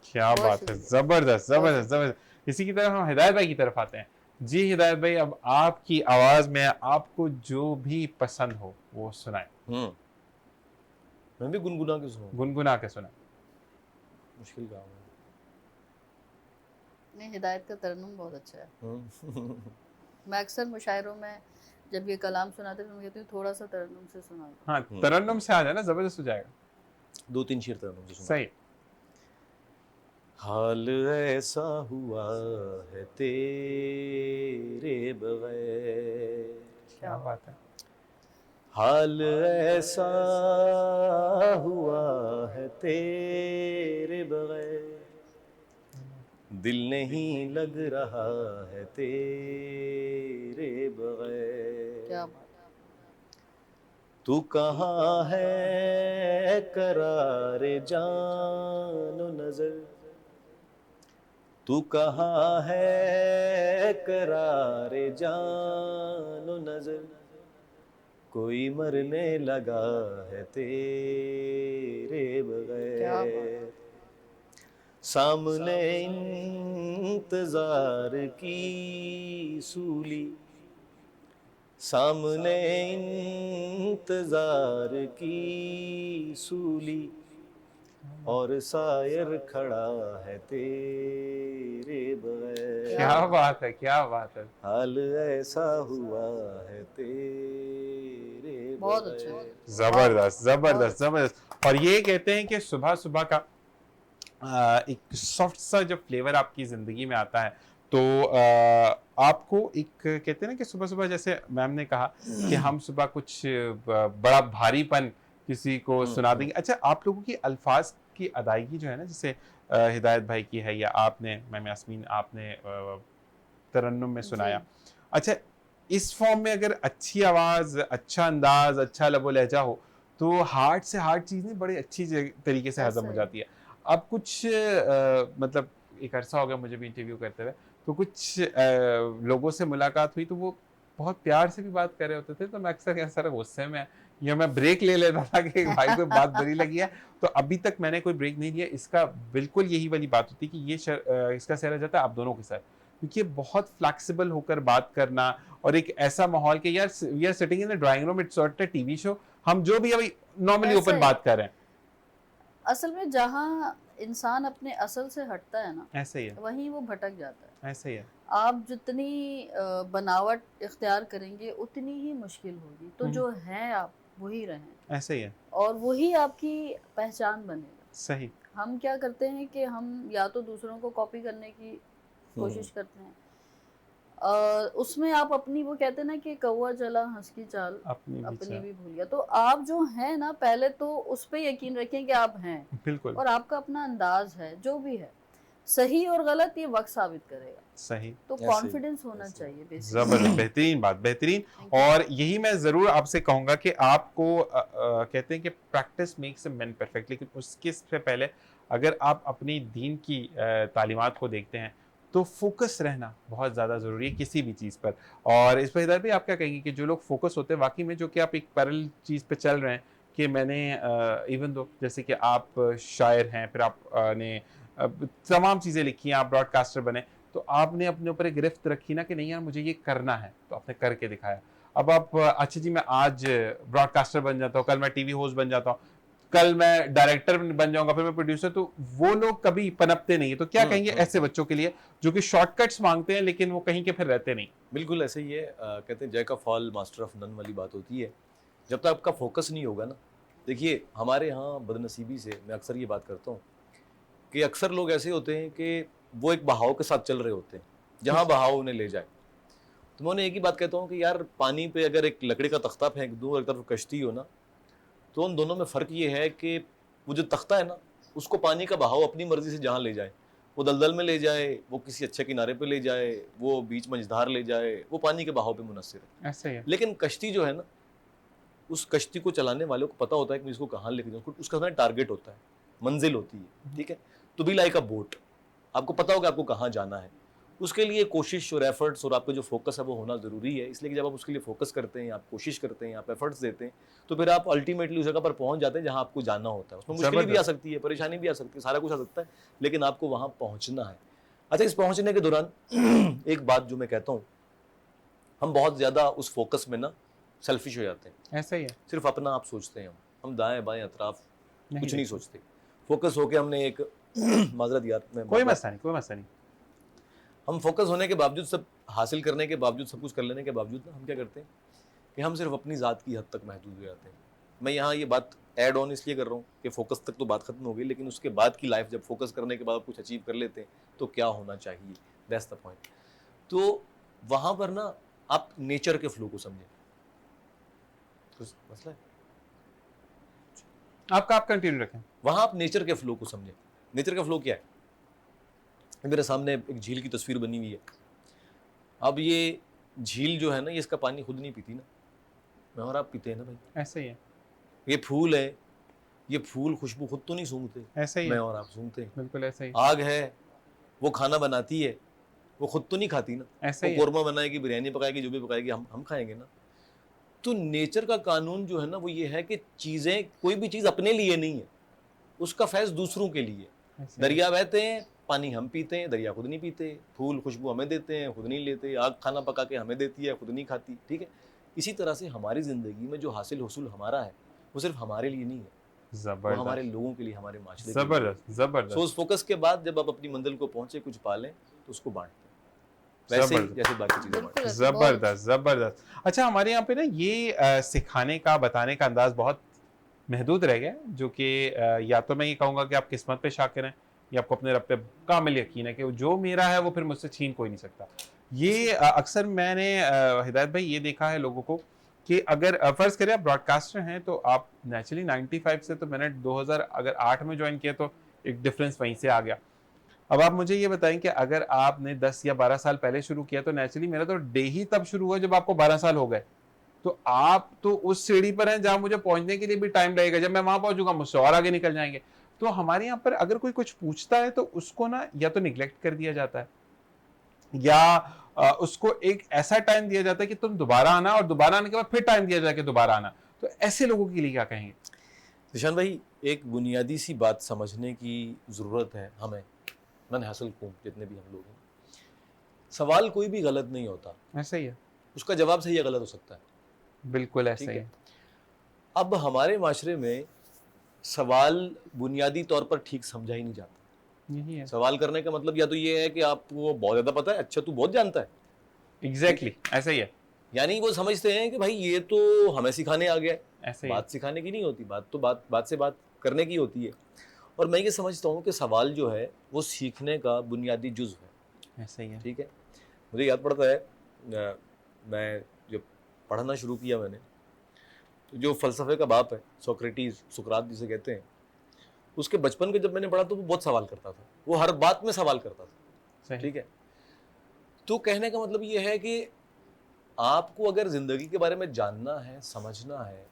क्या बहुत बात है, शुक्रिया, जबरदस्त बहुत जबरदस्त शुक्रिया। जबरदस्त। इसी की तरफ हम हिदायत भाई की तरफ आते हैं। जी हिदायत भाई, अब आपकी आवाज में आपको जो भी पसंद हो वो सुनाए, मैं भी गुनगुना के सुनाऊं, गुनगुना के सुनाए। मुश्किल काम है। नहीं, हिदायत का तरन्नुम बहुत अच्छा है। हम्म। मैं अक्सर मुशायरों में जब ये कलाम सुनाते तो मैं कहती हूँ थोड़ा सा तरन्नुम से सुना दो। हाँ, तरन्नुम से आ जाए ना, जबरदस्त हो जाएगा। 2-3 शेर तरह मुझे सुना। सही। हाल ऐसा हुआ है तेरे बगैर, क्या बात है। हाल ऐसा हुआ है तेरे बगैर, दिल नहीं लग रहा है तेरे बगैर, क्या बात, तू कहाँ है करारे जानो नजर, तू कहाँ है करारे जानो नजर, कोई मरने लगा है तेरे क्या बात, बगैर, सामने इंतजार की सूली, सामने इंतजार की सूली, और शायर खड़ा है तेरे बगैर, क्या क्या बात, बात है, क्या बात है। हाल ऐसा हुआ है तेरे बहुत अच्छा, बगैर। वाह वाह, जबरदस्त बहुत जबरदस्त अच्छा। जबरदस्त। और ये कहते हैं कि सुबह सुबह का एक सॉफ्ट सा जब फ्लेवर आपकी ज़िंदगी में आता है, तो आपको एक कहते हैं ना कि सुबह सुबह जैसे मैम ने कहा कि हम सुबह कुछ बड़ा भारीपन किसी को सुना देंगे। अच्छा, आप लोगों की अल्फाज की अदायगी जो है ना, जैसे हिदायत भाई की है या आपने मैम यास्मीन आपने तरन्नुम में जी, सुनाया। अच्छा, इस फॉर्म में अगर अच्छी आवाज़, अच्छा अंदाज़, अच्छा लबो लहजा हो, तो हार्ड से हार्ड चीज़ें बड़ी अच्छी तरीके से हज़म ऐसा हो ही जाती है। अब कुछ मतलब एक अरसा हो गया मुझे भी इंटरव्यू करते हुए, तो कुछ लोगों से मुलाकात हुई तो वो बहुत प्यार से भी बात कर रहे होते थे, तो मैं अक्सर कहा सर गुस्से में हैं, या मैं ब्रेक ले लेता था कि भाई कोई बात बुरी लगी है, तो अभी तक मैंने कोई ब्रेक नहीं लिया। इसका बिल्कुल यही वाली बात होती है कि ये इसका सेहरा जाता है आप दोनों के साथ, क्योंकि ये बहुत फ्लेक्सिबल होकर बात करना और एक ऐसा माहौल कि यार we are sitting in the drawing room, it's not a TV show, हम जो भी अभी नॉर्मली ऐसा ओपन ही बात कर रहे हैं, असल में जहाँ इंसान अपने असल से हटता है ना, ऐसा ही है, वहीं वो भटक जाता है। ऐसा ही है। आप जितनी बनावट इख्तियार करेंगे उतनी ही मुश्किल होगी, तो हम्म, जो हैं आप वही रहें ऐसा ही है, और वही आपकी पहचान बनेगा। सही, हम क्या करते हैं कि हम या तो दूसरों को कॉपी करने की हम्म, कोशिश करते हैं, उसमें आप अपनी, वो कहते हैं ना कि कौवा चला हंस की चाल अपनी भी अपनी चाह, भी भूल गया। तो आप जो हैं ना, पहले तो उस पे यकीन रखें कि आप हैं बिल्कुल, और आपका अपना अंदाज है, जो भी है सही और गलत ये वक्त साबित करेगा। सही, तो ऐसे ही कॉन्फिडेंस होना ऐसे ही। चाहिए बेसिकली। जबरदस्त, बेहतरीन बात, बेहतरीन। Thank you. और यही मैं ज़रूर आपसे कहूँगा कि आपको कहते हैं कि practice makes a man perfect, लेकिन उसके से पहले अगर आप अपनी दीन की तालीमात को देखते हैं, तो फोकस रहना बहुत ज़्यादा ज़रूरी है किसी भी चीज़ पर। और इस पर हिदायत भी आप क्या कहेंगे कि जो लोग फोकस होते हैं वाकई में, जो कि आप एक पैरेलल चीज़ पे चल रहे हैं, कि मैंने इवन दो जैसे कि आप शायर हैं, फिर आप ने तमाम चीज़ें लिखी हैं, आप ब्रॉडकास्टर बने, तो आपने अपने ऊपर एक गिरफ्त रखी ना कि नहीं यार मुझे ये करना है, तो आपने करके दिखाया। अब आप अच्छा जी मैं आज ब्रॉडकास्टर बन जाता हूँ, कल मैं टीवी होस्ट बन जाता हूँ, कल मैं डायरेक्टर बन जाऊंगा, फिर मैं प्रोड्यूसर, तो वो लोग कभी पनपते नहीं है। तो क्या कहेंगे ऐसे हम्म। बच्चों के लिए जो कि शॉर्टकट्स मांगते हैं लेकिन वो कहीं के फिर रहते नहीं? बिल्कुल ऐसे ही है। कहते हैं जय का फॉल मास्टर ऑफ नन वाली बात होती है। जब तक आपका फोकस नहीं होगा ना, देखिए हमारे यहाँ बदनसीबी से मैं अक्सर ये बात करता हूँ कि अक्सर लोग ऐसे होते हैं कि वो एक बहाव के साथ चल रहे होते हैं, जहाँ बहाव उन्हें ले जाए। तो मैं उन्हें एक ही बात कहता हूँ कि यार पानी पे अगर एक लकड़ी का तख्ता फेंक दूँ और एक तरफ कश्ती हो ना, तो उन दोनों में फ़र्क ये है कि वो जो तख्ता है ना, उसको पानी का बहाव अपनी मर्ज़ी से जहाँ ले जाए, वो दलदल में ले जाए, वो किसी अच्छे किनारे पे ले जाए, वो बीच मझधार ले जाए, वो पानी के बहाव पे मुनस्सिर है। ऐसा ही है, लेकिन कश्ती जो है ना, उस कश्ती को चलाने वाले को पता होता है कि मैं इसको कहाँ लेके जाऊँ, उसका अपना टारगेट होता है, मंजिल होती है, ठीक है? तो बी लाइक अ बोट, आपको पता होगा आपको कहाँ जाना है। उसके लिए कोशिश और एफर्ट्स और आपका जो फोकस है वो होना ज़रूरी है। इसलिए कि जब आप उसके लिए फोकस करते हैं, आप कोशिश करते हैं, आप एफर्ट्स देते हैं, तो फिर आप अल्टीमेटली उस जगह पर पहुँच जाते हैं जहाँ आपको जाना होता है। उसमें मुश्किलें भी आ जबरदस्त, सकती है, परेशानी भी आ सकती है, सारा कुछ आ सकता है, लेकिन आपको वहाँ पहुँचना है। अच्छा, इस पहुँचने के दौरान एक बात जो मैं कहता हूँ, हम बहुत ज़्यादा उस फोकस में ना सेल्फिश हो जाते हैं। ऐसा ही है, सिर्फ अपना आप सोचते हैं, हम दाएं बाएं अतराफ नहीं कुछ नहीं देखते, सोचते। फोकस होके हमने एक माजरत यार मैं कोई बार बार, मसला नहीं, कोई मसला नहीं, हम फोकस होने के बावजूद, सब हासिल करने के बावजूद, सब कुछ कर लेने के बावजूद ना हम क्या करते हैं कि हम सिर्फ अपनी ज़ात की हद तक महदूद हो जाते हैं। मैं यहाँ ये बात ऐड ऑन इसलिए कर रहा हूँ कि फोकस तक तो बात खत्म हो गई, लेकिन उसके बाद की लाइफ जब फोकस करने के बाद आप कुछ अचीव कर लेते हैं तो क्या होना चाहिए, दैट्स द पॉइंट। तो वहाँ पर ना आप नेचर के फ्लो को समझें, कुछ मसला है आपका आप कंटिन्यू रखें। वहाँ, आप नेचर के फ्लो को समझें। नेचर का फ्लो क्या है? मेरे सामने एक झील की तस्वीर बनी हुई है। अब ये झील जो है ना, ये इसका पानी खुद नहीं पीती ना, मैं और आप पीते हैं ना भाई। ऐसा ही है, ये फूल है, ये फूल खुशबू खुद तो नहीं सूंघते, ऐसा ही मैं है, और आप सूंघते हैं। बिल्कुल ऐसा ही, आग है, वो खाना बनाती है, वो खुद तो नहीं खाती ना, ऐसा वो ही है, कौरमा बनाएगी, बिरयानी पकाएगी, जो भी पकाएगी हम खाएंगे ना। तो नेचर का कानून जो है ना, वो ये है कि चीज़ें, कोई भी चीज़ अपने लिए नहीं है, उसका फैज़ दूसरों के लिए। ऐसा ही है, दरिया बहते हैं, पानी हम पीते हैं, दरिया खुद नहीं पीते। फूल खुशबू हमें देते हैं, खुद नहीं लेते। आग खाना पका के हमें देती है, खुद नहीं खाती। ठीक है, इसी तरह से हमारी ज़िंदगी में जो हासिल हुसूल हमारा है, वो सिर्फ हमारे लिए नहीं है, वो हमारे जबरदस्त, लोगों के लिए, हमारे माशरे के लिए। जबरदस्त, सो जबरदस्त, उस फोकस के बाद जब आप अपनी मंजिल को पहुंचे, कुछ पालें, तो उसको बांटते हैं, वैसे ही जबरदस्त, जैसे बाकी चीज़ें बांटते बिल्कुल हैं। ऐसे बहुत जबरदस्त, जबरदस्त। अच्छा हमारे यहाँ पे ना ये सिखाने का, बताने का अंदाज बहुत महदूद रह गया, जो कि या तो मैं ये कहूँगा कि आप किस्मत पे शाकिर हैं, या आपको अपने रब पे कामिल यकीन है कि वो जो मेरा है वो फिर मुझसे छीन कोई नहीं सकता। ऐसे ये अक्सर मैंने हिदायत भाई ये देखा है लोगों को कि अगर फ़र्ज़ करें आप ब्रॉडकास्टर हैं, तो आप नेचुरली 95 से, तो मैंने 2000 अगर 8 में ज्वाइन किया तो एक डिफरेंस वहीं से आ गया। अब आप मुझे ये बताएं कि अगर आपने 10 या 12 साल पहले शुरू किया तो नेचुरली मेरा तो डे ही तब शुरू हुआ जब आपको 12 साल हो गए। तो आप तो उस सीढ़ी पर हैं जहां मुझे पहुंचने के लिए भी टाइम लगेगा। जब मैं वहां पहुंचूंगा मुझसे और आगे निकल जाएंगे। तो हमारे यहाँ पर अगर कोई कुछ पूछता है तो उसको ना या तो निग्लेक्ट कर दिया जाता है या उसको एक ऐसा टाइम दिया जाता है कि तुम दोबारा आना, और दोबारा आने के बाद फिर टाइम दिया जाए कि दोबारा आना। तो ऐसे लोगों के लिए क्या कहेंगे? निशान भाई, एक बुनियादी सी बात समझने की ज़रूरत है हमें, मन हासिल कौम जितने भी हम लोग हैं। सवाल कोई भी गलत नहीं होता, ऐसा ही है, उसका जवाब सही या गलत हो सकता है। बिल्कुल ऐसा ठीक ही है। है। अब हमारे माशरे में सवाल बुनियादी तौर पर ठीक समझा ही नहीं जाता। यही है, सवाल करने का मतलब या तो ये है कि आपको बहुत ज़्यादा पता है, अच्छा तू बहुत जानता है, एग्जैक्टली ऐसा ही है, यानी वो समझते हैं कि भाई ये तो हमें सिखाने आ गया है। ऐसा ही है। बात सिखाने की नहीं होती, बात तो बात से बात करने की होती है। और मैं ये समझता हूँ कि सवाल जो है वो सीखने का बुनियादी जुज़ है। ऐसा ही है। ठीक है। मुझे याद पड़ता है, मैं जब पढ़ना शुरू किया मैंने, तो जो फ़लसफ़े का बाप है सोक्रेटिस, सुकरात जिसे कहते हैं, उसके बचपन के जब मैंने पढ़ा तो वो बहुत सवाल करता था, वो हर बात में सवाल करता था। सही। ठीक है। तो कहने का मतलब ये है कि आपको अगर ज़िंदगी के बारे में जानना है, समझना है,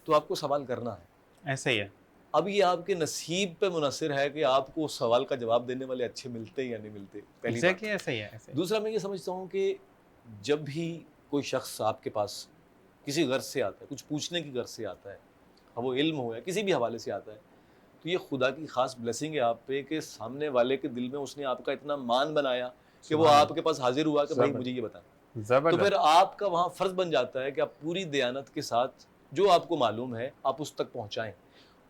तो आपको सवाल करना है। ऐसा ही है। अब ये आपके नसीब पे मुनसिर है कि आपको उस सवाल का जवाब देने वाले अच्छे मिलते हैं या नहीं मिलते, पहली बात। एग्जैक्टली ऐसा ही है, ऐसा ही है। दूसरा, मैं ये समझता हूँ कि जब भी कोई शख्स आपके पास किसी गर्ज से आता है, कुछ पूछने की गर्ज से आता है, अब वो इल्म हो या किसी भी हवाले से आता है, तो ये खुदा की खास ब्लेसिंग है आप पे कि सामने वाले के दिल में उसने आपका इतना मान बनाया कि वो सुभान आपके पास हाजिर हुआ कि भाई जबरदस्त। मुझे ये बताएं। तो जबरदस्त। फिर आपका वहाँ फ़र्ज़ बन जाता है कि आप पूरी दयानत के साथ जो आपको मालूम है आप उस तक पहुँचाएँ।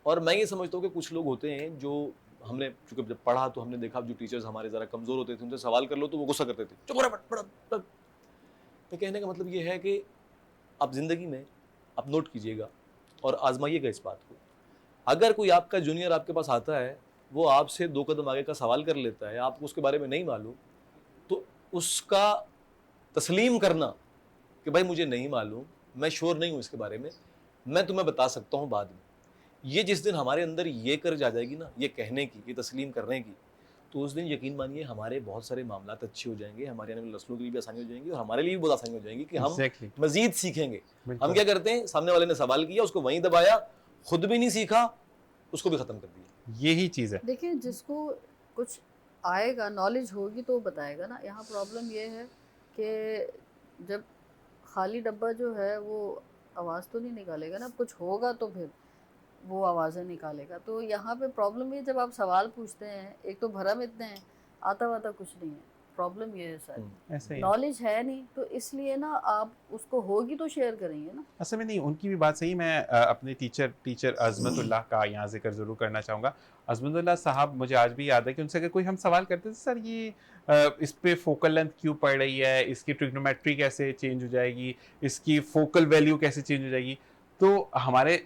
और मैं ये समझता हूँ कि कुछ लोग होते हैं जो, हमने चूँकि जब पढ़ा तो हमने देखा जो टीचर्स हमारे ज़रा कमज़ोर होते थे, उनसे सवाल कर लो तो वो गुस्सा करते थे, चुप रह पढ़। तो कहने का मतलब ये है कि आप ज़िंदगी में आप नोट कीजिएगा और आजमाइएगा इस बात को। अगर कोई आपका जूनियर आपके पास आता है, वो आपसे 2 कदम आगे का सवाल कर लेता है, आपको उसके बारे में नहीं मालूम, तो उसका तस्लीम करना कि भाई मुझे नहीं मालूम, मैं श्योर नहीं हूँ इसके बारे में, मैं तुम्हें बता सकता हूँ बाद में। ये जिस दिन हमारे अंदर ये कर्ज आ जाएगी ना, ये कहने की, ये तस्लीम करने की, तो उस दिन यकीन मानिए हमारे बहुत सारे मामलात अच्छे हो जाएंगे, हमारे आने वाले नस्लों के लिए भी आसानी हो जाएंगी और हमारे लिए भी बहुत आसानी हो जाएगी कि हम एग्जैक्टली। मजीद सीखेंगे। हम बिल्कुल। क्या करते हैं, सामने वाले ने सवाल किया, उसको वहीं दबाया, खुद भी नहीं सीखा, उसको भी ख़त्म कर दिया। यही चीज है। देखिए, जिसको कुछ आएगा, नॉलेज होगी तो वो बताएगा ना। यहाँ प्रॉब्लम ये है कि जब खाली डब्बा जो है वो आवाज़ तो नहीं निकालेगा ना, कुछ होगा तो फिर वो आवाज़ें निकालेगा। तो यहाँ पे प्रॉब्लम ये, जब आप सवाल पूछते हैं, एक तो भरम इतने हैं, आता वाता कुछ नहीं है। प्रॉब्लम ये है सर, ऐसा ही है। नॉलेज है नहीं, तो इसलिए ना आप उसको होगी तो शेयर करेंगे ना। असल में नहीं, उनकी भी बात सही। मैं अपने टीचर अज़मतुल्लाह का यहाँ जिक्र ज़रूर करना चाहूँगा। अज़मतुल्लाह साहब, मुझे आज भी याद है कि उनसे अगर कोई हम सवाल करते थे, सर ये इस पे फोकल लेंथ क्यों पड़ रही है, इसकी ट्रिग्नोमेट्री कैसे चेंज हो जाएगी, इसकी फोकल वैल्यू कैसे चेंज हो जाएगी, तो हमारे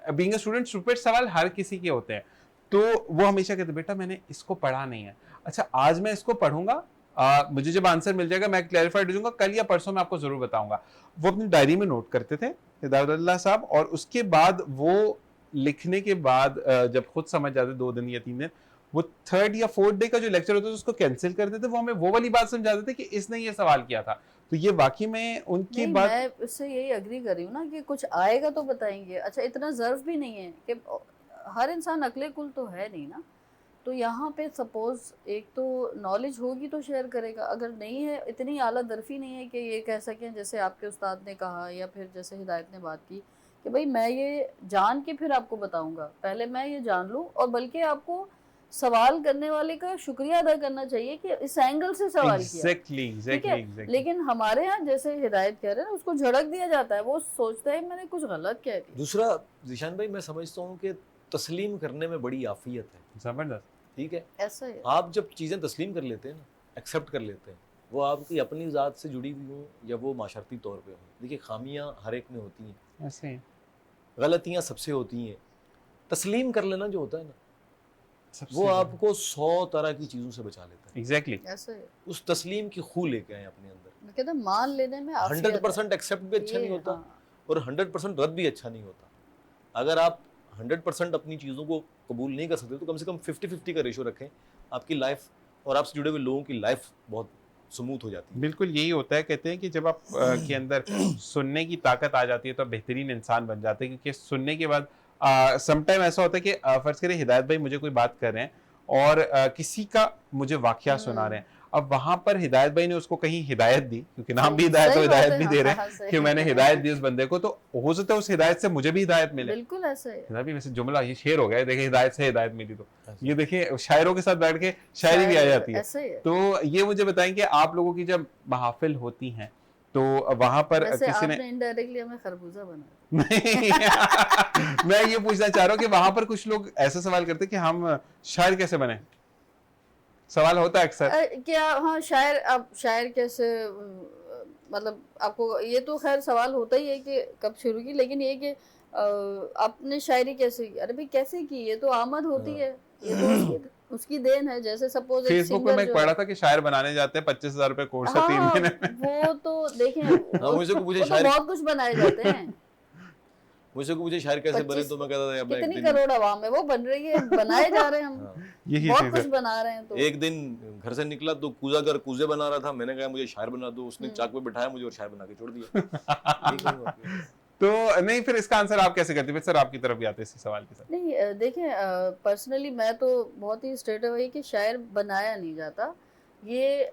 बीइंग अ स्टूडेंट स्टूपिड सवाल हर किसी के होते हैं। तो वो हमेशा कहते, बेटा मैंने इसको पढ़ा नहीं है, अच्छा आज मैं इसको पढ़ूंगा, मुझे जब आंसर मिल जाएगा मैं क्लैरिफाइड हो जाऊंगा, कल या परसों मैं आपको जरूर बताऊंगा। वो अपनी डायरी में नोट करते थे हिदायतुल्लाह साहब, और उसके बाद वो लिखने के बाद जब खुद समझ जाते 2 दिन या 3 दिन, वो 3rd या 4th डे का जो लेक्चर होता था उसको कैंसिल कर देते, वो हमें वो वाली बात समझाते थे कि इसने ये सवाल किया था। तो ये वाकई में उनकी नहीं, बात। मैं इससे यही एग्री कर रही हूँ ना कि कुछ आएगा तो बताएंगे। अच्छा, इतना ज़र्व भी नहीं है कि हर इंसान अकले कुल तो है नहीं ना। तो यहाँ पे सपोज एक तो नॉलेज होगी तो शेयर करेगा, अगर नहीं है, इतनी आला दर्फी नहीं है कि ये कह सकें जैसे आपके उस्ताद ने कहा या फिर जैसे हिदायत ने बात की कि भाई मैं ये जान के फिर आपको बताऊंगा, पहले मैं ये जान लूँ। और बल्कि आपको सवाल करने वाले का शुक्रिया अदा करना चाहिए कि इस एंगल से सवाल किया। एग्जैक्टली ठीक एग्जैक्टली है, एग्जैक्टली। लेकिन हमारे यहाँ जैसे हिदायत कह रहे हैं ना, उसको झड़क दिया जाता है, वो सोचता है मैंने कुछ गलत कह दिया। दूसरा जिशान भाई, मैं समझता हूँ कि तस्लीम करने में बड़ी आफियत है। जबरदस्त। ठीक है। ऐसा है। आप जब चीज़ें तस्लीम कर लेते हैं ना, एक्सेप्ट कर लेते हैं, वो आपकी अपनी ज़ात से जुड़ी हुई हों या वो माशरती तौर पे हों। देखिए, खामियां हर एक में होती हैं, ऐसे ही गलतियां सबसे होती हैं। तस्लीम कर लेना जो होता है ना, सबसे वो बड़ा। आपको 100 तरह की चीज़ों से बचा लेता है। एग्जैक्टली। ऐसा है। उस तस्लीम की खू लेके आए अपने अंदर। मैं कहता हूं, मान लेने में आफियत 100% एक्सेप्ट भी अच्छा ये, नहीं होता हाँ। और 100% रद्द भी अच्छा नहीं होता। अगर आप 100% अपनी चीज़ों को कबूल नहीं कर सकते तो कम से कम 50-50 का रेशो रखें, आपकी लाइफ और आपसे जुड़े हुए लोगों की लाइफ बहुत स्मूथ हो जाती है। बिल्कुल यही होता है, कहते हैं कि जब आप के अंदर सुनने की ताकत आ जाती है तो आप बेहतरीन इंसान बन जाते हैं, क्योंकि सुनने के बाद समटाइम ऐसा होता है कि फर्ज करें हिदायत भाई मुझे कोई बात कर रहे हैं और किसी का मुझे वाकया सुना रहे हैं, अब वहां पर हिदायत भाई ने उसको कहीं हिदायत दी, क्योंकि नाम भी हिदायत तो सही बात हिदायत है, भी हाँ, दे रहे हाँ, हैं सही कि मैंने हिदायत दी उस बंदे को, तो हो सकता है उस हिदायत से मुझे भी हिदायत मिले। बिल्कुल ऐसा ही है। हिदायत भी वैसे जुमला ये शेर हो गया है, देखिए हिदायत से हिदायत मिली, तो ये देखिए शायरों के साथ बैठ के शायरी भी आ जाती है। ऐसे ही है। तो ये मुझे बताएं कि आप लोगों की जब महफिल होती हैं तो वहां पर वैसे किसी ने आपने इनडायरेक्टली हमें खरबूजा बनाया। नहीं मैं ये पूछना चाह रहा हूँ कि वहां पर कुछ लोग ऐसा सवाल करते हैं कि हम शायर कैसे बने, सवाल होता है अक्सर। क्या हाँ शायर, अब शायर कैसे मतलब आपको ये तो खैर सवाल होता ही है कि कब शुरू की, लेकिन ये कि आपने शायरी कैसे की, अरे भाई कैसे की, ये तो आमद होती है, ये तो उसकी देन है। जैसे सपोज एक फेसबुक पे सिंगर मैं जो पढ़ा है, था कि शायर बनाने जाते हैं 25,000 रुपए कोर्स है हाँ 3 हाँ महीने में। वो तो देखें हाँ, मुझसे को वो पूछे तो शायर बहुत कुछ बनाए जाते हैं। मुझसे को पूछे शायर कैसे बने 25 तो मैं कहता था अपना एक कितनी दिन करोड़ आवाम है, वो बन रही है, बनाए जा रहे हैं हम, हाँ, यही बहुत चीज कुछ है। बना रहे हैं। तो एक दिन घर से निकला तो कूजा कर कूजे बना रहा था, मैंने कहा मुझे शायर बना दो, उसने चाक पे बिठाया मुझे और शायर बना के छोड़ दिया। एक नहीं वाकई। तो नहीं, फिर इसका आंसर आप कैसे करते हैं? फिर सर आपकी तरफ भी आते हैं इसी सवाल के साथ। नहीं देखें पर्सनली मैं तो बहुत ही स्ट्रेट अवे कि शायर बनाया नहीं जाता, ये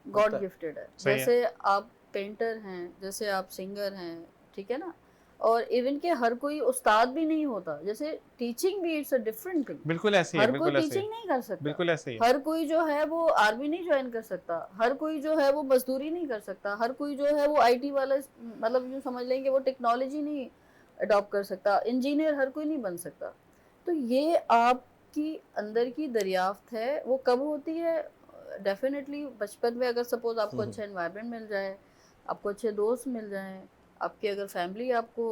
गॉड होता है। गिफ्टेड है। सही है। जैसे आप पेंटर हैं, जैसे आप सिंगर हैं, ठीक है ना, और इवन के हर कोई उस्ताद भी नहीं होता, जैसे टीचिंग भी इट्स अ डिफरेंट थिंग। बिल्कुल ऐसे ही है, हर कोई बिल्कुल ऐसे ही टीचिंग है, नहीं कर सकता, बिल्कुल ऐसे ही है। हर कोई जो है वो आर्मी नहीं ज्वाइन कर सकता, हर कोई जो है वो मजदूरी नहीं कर सकता, हर कोई जो है वो आईटी वाला मतलब यूँ समझ लेंगे वो टेक्नोलॉजी नहीं अडॉप्ट कर सकता, इंजीनियर हर कोई नहीं बन सकता। तो ये आपकी अंदर की दरियाफ्त है। वो कब होती है? डेफिनेटली बचपन में, अगर सपोज आपको अच्छा एनवायरनमेंट मिल जाए, आपको अच्छे दोस्त मिल जाएं, आपकी अगर फैमिली आपको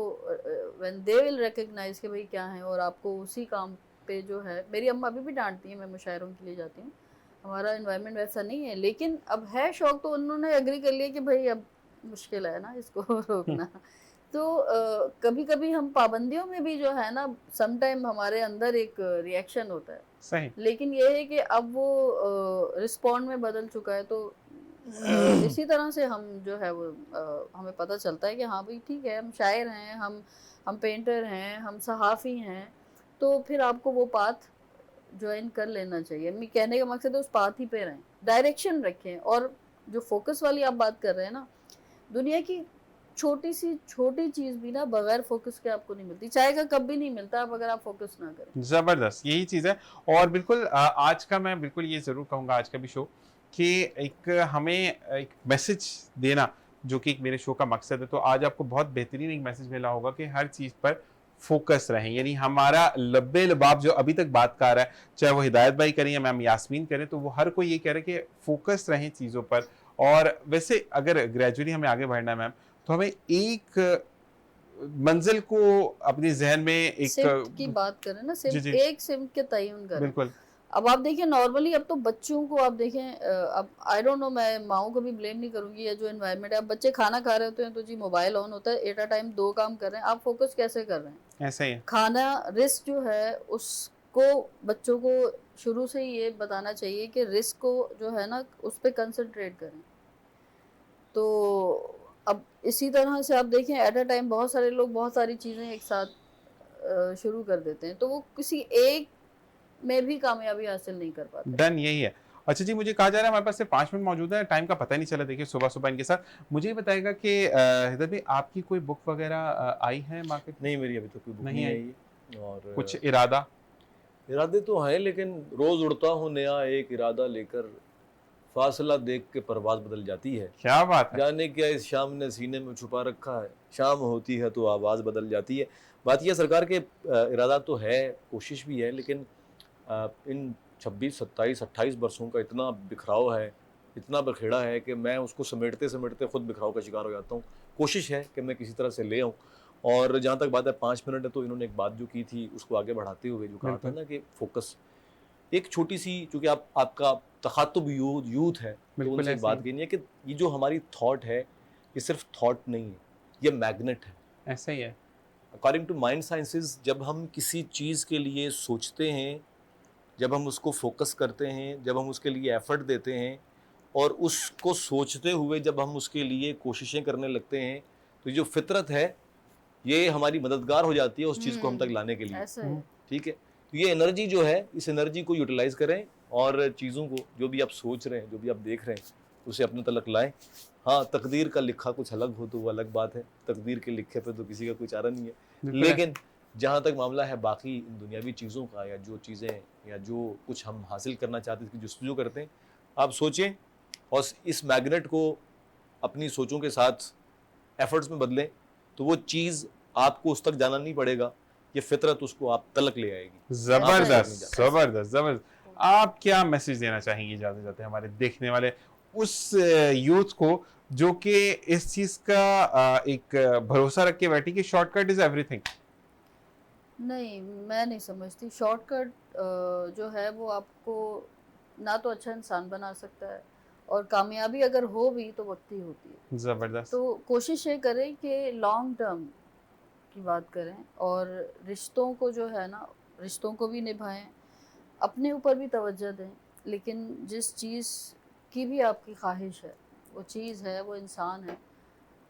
व्हेन दे विल रिकग्नाइज कि भाई क्या है, और आपको उसी काम पे जो है, मेरी अम्मा अभी भी डांटती हैं, मैं मुशायरों के लिए जाती हूँ, हमारा एनवायरनमेंट वैसा नहीं है, लेकिन अब है शौक तो उन्होंने एग्री कर लिया कि भाई अब मुश्किल है ना इसको रोकना। तो कभी कभी हम पाबंदियों में भी जो है ना, सम टाइम हमारे अंदर एक रिएक्शन होता है, सही। लेकिन ये है कि अब वो रिस्पॉन्ड में बदल चुका है। तो इसी तरह से हम जो है वो हमें पता चलता है कि हाँ भाई ठीक है, हम शायर हैं, हम पेंटर हैं, हम सहाफ़ी हैं, तो फिर आपको वो पाथ ज्वाइन कर लेना चाहिए। मैं कहने का मकसद है उस पाथ ही पे रहें, डायरेक्शन रखें। और जो फोकस वाली आप बात कर रहे हैं ना, दुनिया की छोटी सी छोटी चीज़ भी ना बगैर फोकस के आपको नहीं मिलती, चाय का कप भी नहीं मिलता अब अगर आप फोकस ना करें। जबरदस्त, यही चीज है। और बिल्कुल आज का मैं बिल्कुल ये जरूर कहूंगा, आज का भी शो कि एक हमें एक मैसेज देना जो कि एक मेरे शो का मकसद है, तो आज आपको बहुत बेहतरीन एक मैसेज मिला होगा कि हर चीज पर फोकस रहें। यानी हमारा लब्बे लबाब जो अभी तक बात कर रहा है, चाहे वो हिदायत भाई करें या मैम यास्मीन करें, तो वो हर कोई ये कह रहे हैं कि फोकस रहें चीज़ों पर। और वैसे अगर ग्रेजुअली हमें आगे बढ़ना है मैम, तो हमें एक मंजिल को अपने जहन में एक सिम्ट की बात करें ना, जी सिम्ट जी एक सिम्ट के तयन करें। बिल्कुल अब आप देखिए नॉर्मली अब तो बच्चों को आप देखें, अब आई डोंट नो, मैं माओ को भी ब्लेम नहीं करूंगी, या जो एनवायरनमेंट है, अब बच्चे खाना खा रहे होते हैं तो जी मोबाइल ऑन होता है, एट अ टाइम 2 काम कर रहे हैं, आप फोकस कैसे कर रहे हैं? ऐसा ही है। खाना रिस्क जो है उसको बच्चों को शुरू से ही ये बताना चाहिए कि रिस्क को जो है ना उस पर कंसंट्रेट करें। तो अब इसी तरह से आप देखें एट अ टाइम बहुत सारे लोग बहुत सारी चीज़ें एक साथ शुरू कर देते हैं, तो वो किसी एक में भी कामयाबी हासिल नहीं कर पाते। डन, यही है। अच्छा जी, मुझे कहा जा रहा है हमारे पास सिर्फ 5 मिनट मौजूद है, टाइम का पता ही नहीं चला देखिए सुबह सुबह इनके साथ। मुझे ये बताएगा कि हिदर भाई आपकी कोई बुक वगैरह आई है मार्केट में? नहीं, मेरी अभी तक कोई बुक नहीं नहीं आई। आई। और कुछ इरादा? इरादे तो हैं, लेकिन रोज उड़ता हूँ नया एक इरादा लेकर, फासला देख के परवाज बदल जाती है, क्या बात है। जाने क्या इस शाम ने सीने में छुपा रखा है, शाम होती है तो आवाज़ बदल जाती है। बात यह सरकार के इरादा तो है, कोशिश भी है, लेकिन इन 26, 27, 28 वर्षों का इतना बिखराव है, इतना बखेड़ा है कि मैं उसको समेटते समेटते खुद बिखराव का शिकार हो जाता हूँ। कोशिश है कि मैं किसी तरह से ले आऊँ। और जहाँ तक बात है 5 मिनट है, तो इन्होंने एक बात जो की थी उसको आगे बढ़ाते हुए जो कहा था बिल्कुल ना कि फोकस, एक छोटी सी, चूँकि आपका तखातुब यूथ है, तो बिल्कुल उनसे एक ऐसे बात ही कहनी है कि ये जो हमारी थॉट है, ये सिर्फ थॉट नहीं है, ये मैग्नेट है। ऐसा ही है। अकॉर्डिंग टू माइंड साइंसेज, जब हम किसी चीज़ के लिए सोचते हैं जब हम उसको फोकस करते हैं, जब हम उसके लिए एफर्ट देते हैं और उसको सोचते हुए जब हम उसके लिए कोशिशें करने लगते हैं, तो जो फितरत है ये हमारी मददगार हो जाती है उस चीज़ को हम तक लाने के लिए। ऐसा है। ठीक है, तो ये एनर्जी जो है, इस एनर्जी को यूटिलाइज करें और चीज़ों को, जो भी आप सोच रहे हैं, जो भी आप देख रहे हैं, उसे अपने तलक लाएं। हाँ, तकदीर का लिखा कुछ अलग हो तो वो अलग बात है, तकदीर के लिखे पे तो किसी का कोई चारा नहीं है। बिल्कुल लेकिन जहाँ तक मामला है बाकी इन दुनियावी चीज़ों का, या जो चीज़ें या जो कुछ हम हासिल करना चाहते हैं, इसकी जस्तजू करते हैं, आप सोचें और इस मैग्नेट को अपनी सोचों के साथ एफर्ट्स में बदलें, तो वो चीज़ आपको उस तक जाना नहीं पड़ेगा, ये फितरत उसको आप तलक ले आएगी। आप उस तक नहीं जबरदस्त जा जबरदस्त जबरदस्त। आप क्या मैसेज देना चाहेंगे जाते जाते हमारे देखने वाले उस यूथ को जो कि इस चीज का एक भरोसा रख के बैठी कि शॉर्टकट इज एवरीथिंग? नहीं, मैं नहीं समझती शॉर्टकट जो है वो आपको ना तो अच्छा इंसान बना सकता है, और कामयाबी अगर हो भी तो वक्ती होती है। जबरदस्त। तो कोशिश ये करें कि लॉन्ग टर्म की बात करें, और रिश्तों को जो है ना, रिश्तों को भी निभाएं, अपने ऊपर भी तवज्जो दें, लेकिन जिस चीज़ की भी आपकी ख्वाहिश है, वो चीज़ है, वो इंसान है,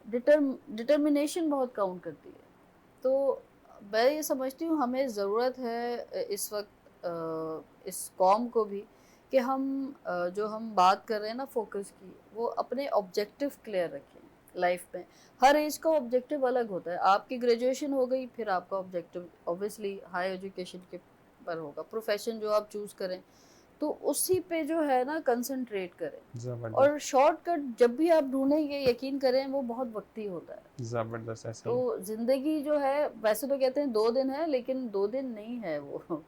डिटर्मिनेशन बहुत काउंट करती है। तो मैं ये समझती हूँ हमें ज़रूरत है इस वक्त इस कौम को भी कि हम जो हम बात कर रहे हैं ना फोकस की, वो अपने ऑब्जेक्टिव क्लियर रखें लाइफ में। हर एज का ऑब्जेक्टिव अलग होता है। आपकी ग्रेजुएशन हो गई, फिर आपका ऑब्जेक्टिव ऑब्वियसली हाई एजुकेशन के पर होगा। प्रोफेशन जो आप चूज़ करें तो उसी पे जो है ना कंसंट्रेट करें, जबरदस्त और शॉर्टकट जब भी आप ढूंढेंगे, यकीन करें वो बहुत वक्ती होता है। जबरदस्त। ऐसे ही तो जिंदगी जो है, वैसे तो कहते हैं 2 दिन है, लेकिन 2 दिन नहीं है वो।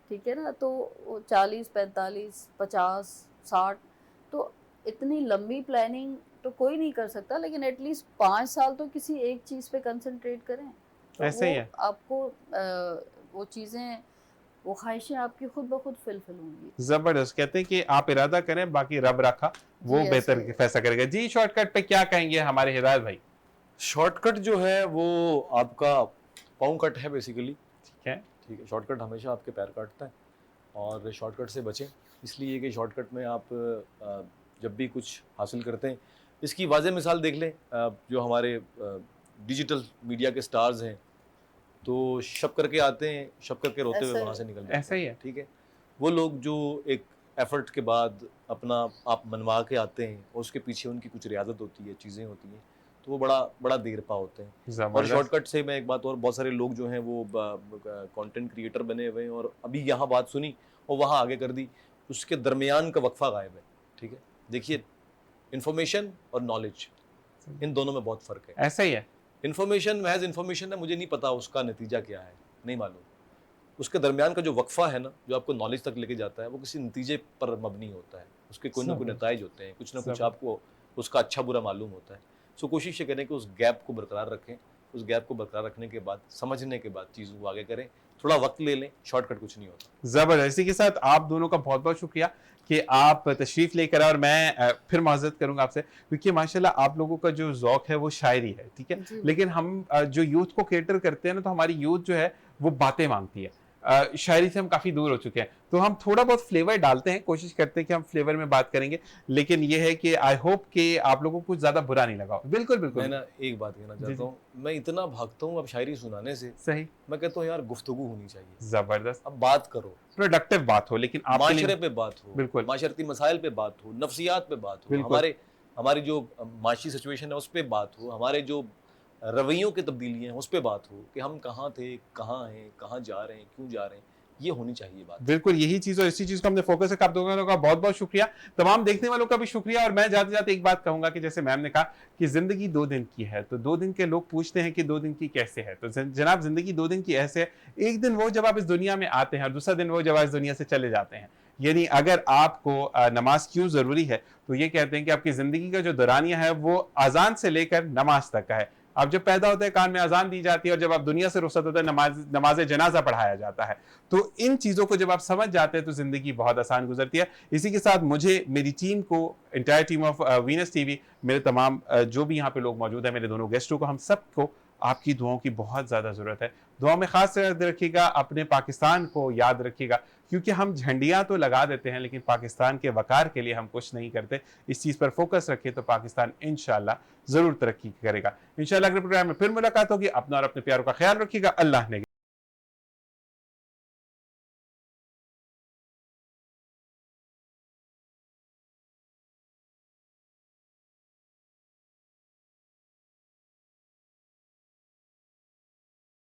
ठीक है ना, तो 40 45 50 60, तो इतनी लंबी प्लानिंग तो कोई नहीं कर सकता, लेकिन एटलीस्ट 5 साल तो किसी एक चीज़ पे कंसंट्रेट करें, तो ऐसे वो ही है। आपको वो चीज़ें, वो ख्वाहिशें आपकी खुद ब खुद फिलफिल होंगी। जबरदस्त। कहते हैं कि आप इरादा करें, बाकी रब रखा, वो जी, बेहतर ऐसे फैसला करेगा। जी, शॉर्टकट पे क्या कहेंगे हमारे हिदायत भाई? शॉर्टकट जो है वो आपका पाँव कट है बेसिकली। ठीक है। ठीक है, शॉर्टकट हमेशा आपके पैर काटता है और शॉर्टकट से बचें। इसलिए कि शॉर्टकट में आप जब भी कुछ हासिल करते हैं, इसकी वाज़ेह मिसाल देख लें, जो हमारे डिजिटल मीडिया के स्टार्स हैं, तो शब करके आते हैं, शब करके रोते हुए ऐसा वहाँ ही से है। निकल जाते ऐसा ही हैं। है। ठीक है, वो लोग जो एक एफर्ट के बाद अपना आप मनवा के आते हैं और उसके पीछे उनकी कुछ रियाजत होती है, चीज़ें होती हैं, तो वो बड़ा बड़ा देर पा होते हैं। और जबरदस्त। शॉर्टकट से मैं एक बात और, बहुत सारे लोग जो हैं वो कंटेंट क्रिएटर बने हुए हैं और अभी यहाँ बात सुनी और वहाँ आगे कर दी, उसके दरमियान का वक्फा गायब है। ठीक है, देखिए, इन्फॉर्मेशन और नॉलेज, इन दोनों में बहुत फ़र्क है। ऐसा ही है। इन्फॉर्मेशन महज इन्फॉर्मेशन है, मुझे नहीं पता उसका नतीजा क्या है, नहीं मालूम। उसके दरमियान का जो वक्फा है ना, जो आपको नॉलेज तक लेके जाता है, वो किसी नतीजे पर मबनी होता है, उसके कोई ना कोई जबरदस्त। नताइज होते हैं, कुछ ना कुछ जबरदस्त। आपको उसका अच्छा बुरा मालूम होता है। सो कोशिश ये करें कि उस गैप को बरकरार रखें, उस गैप को बरकरार रखने के बाद, समझने के बाद चीज़ों को आगे करें, थोड़ा वक्त ले लें, शॉर्टकट कुछ नहीं होता। जबरदस्त। इसी के साथ आप दोनों का बहुत बहुत शुक्रिया कि आप तशरीफ लेकर आए, और मैं फिर माजरत करूंगा आपसे, क्योंकि माशाल्लाह आप लोगों का जो ज़ौक़ है वो शायरी है, ठीक है, जी, लेकिन हम जो यूथ को केटर करते हैं ना, तो हमारी यूथ जो है वो बातें मांगती है। शायरी से हम काफ़ी दूर हो चुके हैं, तो हम थोड़ा बहुत फ्लेवर डालते हैं, कोशिश करते हैं कि हम फ्लेवर में बात करेंगे, लेकिन ये है कि आई होप कि आप लोगों को कुछ ज़्यादा बुरा नहीं लगा हो। बिल्कुल मैं बिल्कुल। ना एक बात कहना जी, चाहता जी। हूँ, मैं इतना भागता हूँ अब शायरी सुनाने से, सही। मैं कहता हूँ यार गुफ्तगू होनी चाहिए, ज़बरदस्त। अब बात करो, प्रोडक्टिव बात हो, लेकिन आपके लिए माशरे पे बात हो, बिल्कुल माशरती मसाइल पे बात हो, नफ्सियात पे बात हो, बिल्कुल हमारी जो माशी सिचुएशन है उस पे बात हो, हमारे जो रवैयों की तब्दीलियाँ हैं उस पे बात हो, कि हम कहाँ थे, कहाँ हैं, कहाँ जा रहे हैं, क्यों जा रहे हैं, ये होनी चाहिए बात। बिल्कुल यही चीज, और इसी चीज को हमने फोकस रखा। आप दोनों का बहुत बहुत शुक्रिया, तमाम देखने वालों का भी शुक्रिया। और मैं जाते जाते एक बात कहूंगा कि जैसे मैम ने कहा कि जिंदगी 2 दिन की है, तो 2 दिन के लोग पूछते हैं कि 2 दिन की कैसे है, तो जनाब जिंदगी 2 दिन की ऐसे है, एक दिन वो जब आप इस दुनिया में आते हैं, और दूसरा दिन वो जब आप इस दुनिया से चले जाते हैं। यानी अगर आपको नमाज क्यों जरूरी है, तो ये कहते हैं कि आपकी जिंदगी का जो दौरानिया है वो अजान से लेकर नमाज तक का है। आप जब पैदा होते हैं कान में अजान दी जाती है, और जब आप दुनिया से रुखसत होते हैं नमाज जनाजा पढ़ाया जाता है। तो इन चीज़ों को जब आप समझ जाते हैं तो ज़िंदगी बहुत आसान गुजरती है। इसी के साथ मुझे, मेरी टीम को, entire team of Venus TV, मेरे तमाम जो भी यहाँ पे लोग मौजूद हैं, मेरे दोनों गेस्टों को, हम सबको आपकी दुआओं की बहुत ज़्यादा ज़रूरत है। दुआ में ख़ास याद रखिएगा, अपने पाकिस्तान को याद रखिएगा, क्योंकि हम झंडियाँ तो लगा देते हैं लेकिन पाकिस्तान के वक़ार के लिए हम कुछ नहीं करते। इस चीज़ पर फोकस रखें तो पाकिस्तान इंशाल्लाह ज़रूर तरक्की करेगा। इंशाल्लाह अगले प्रोग्राम में फिर मुलाकात होगी। अपना और अपने प्यारों का ख्याल रखिएगा। अल्लाह ने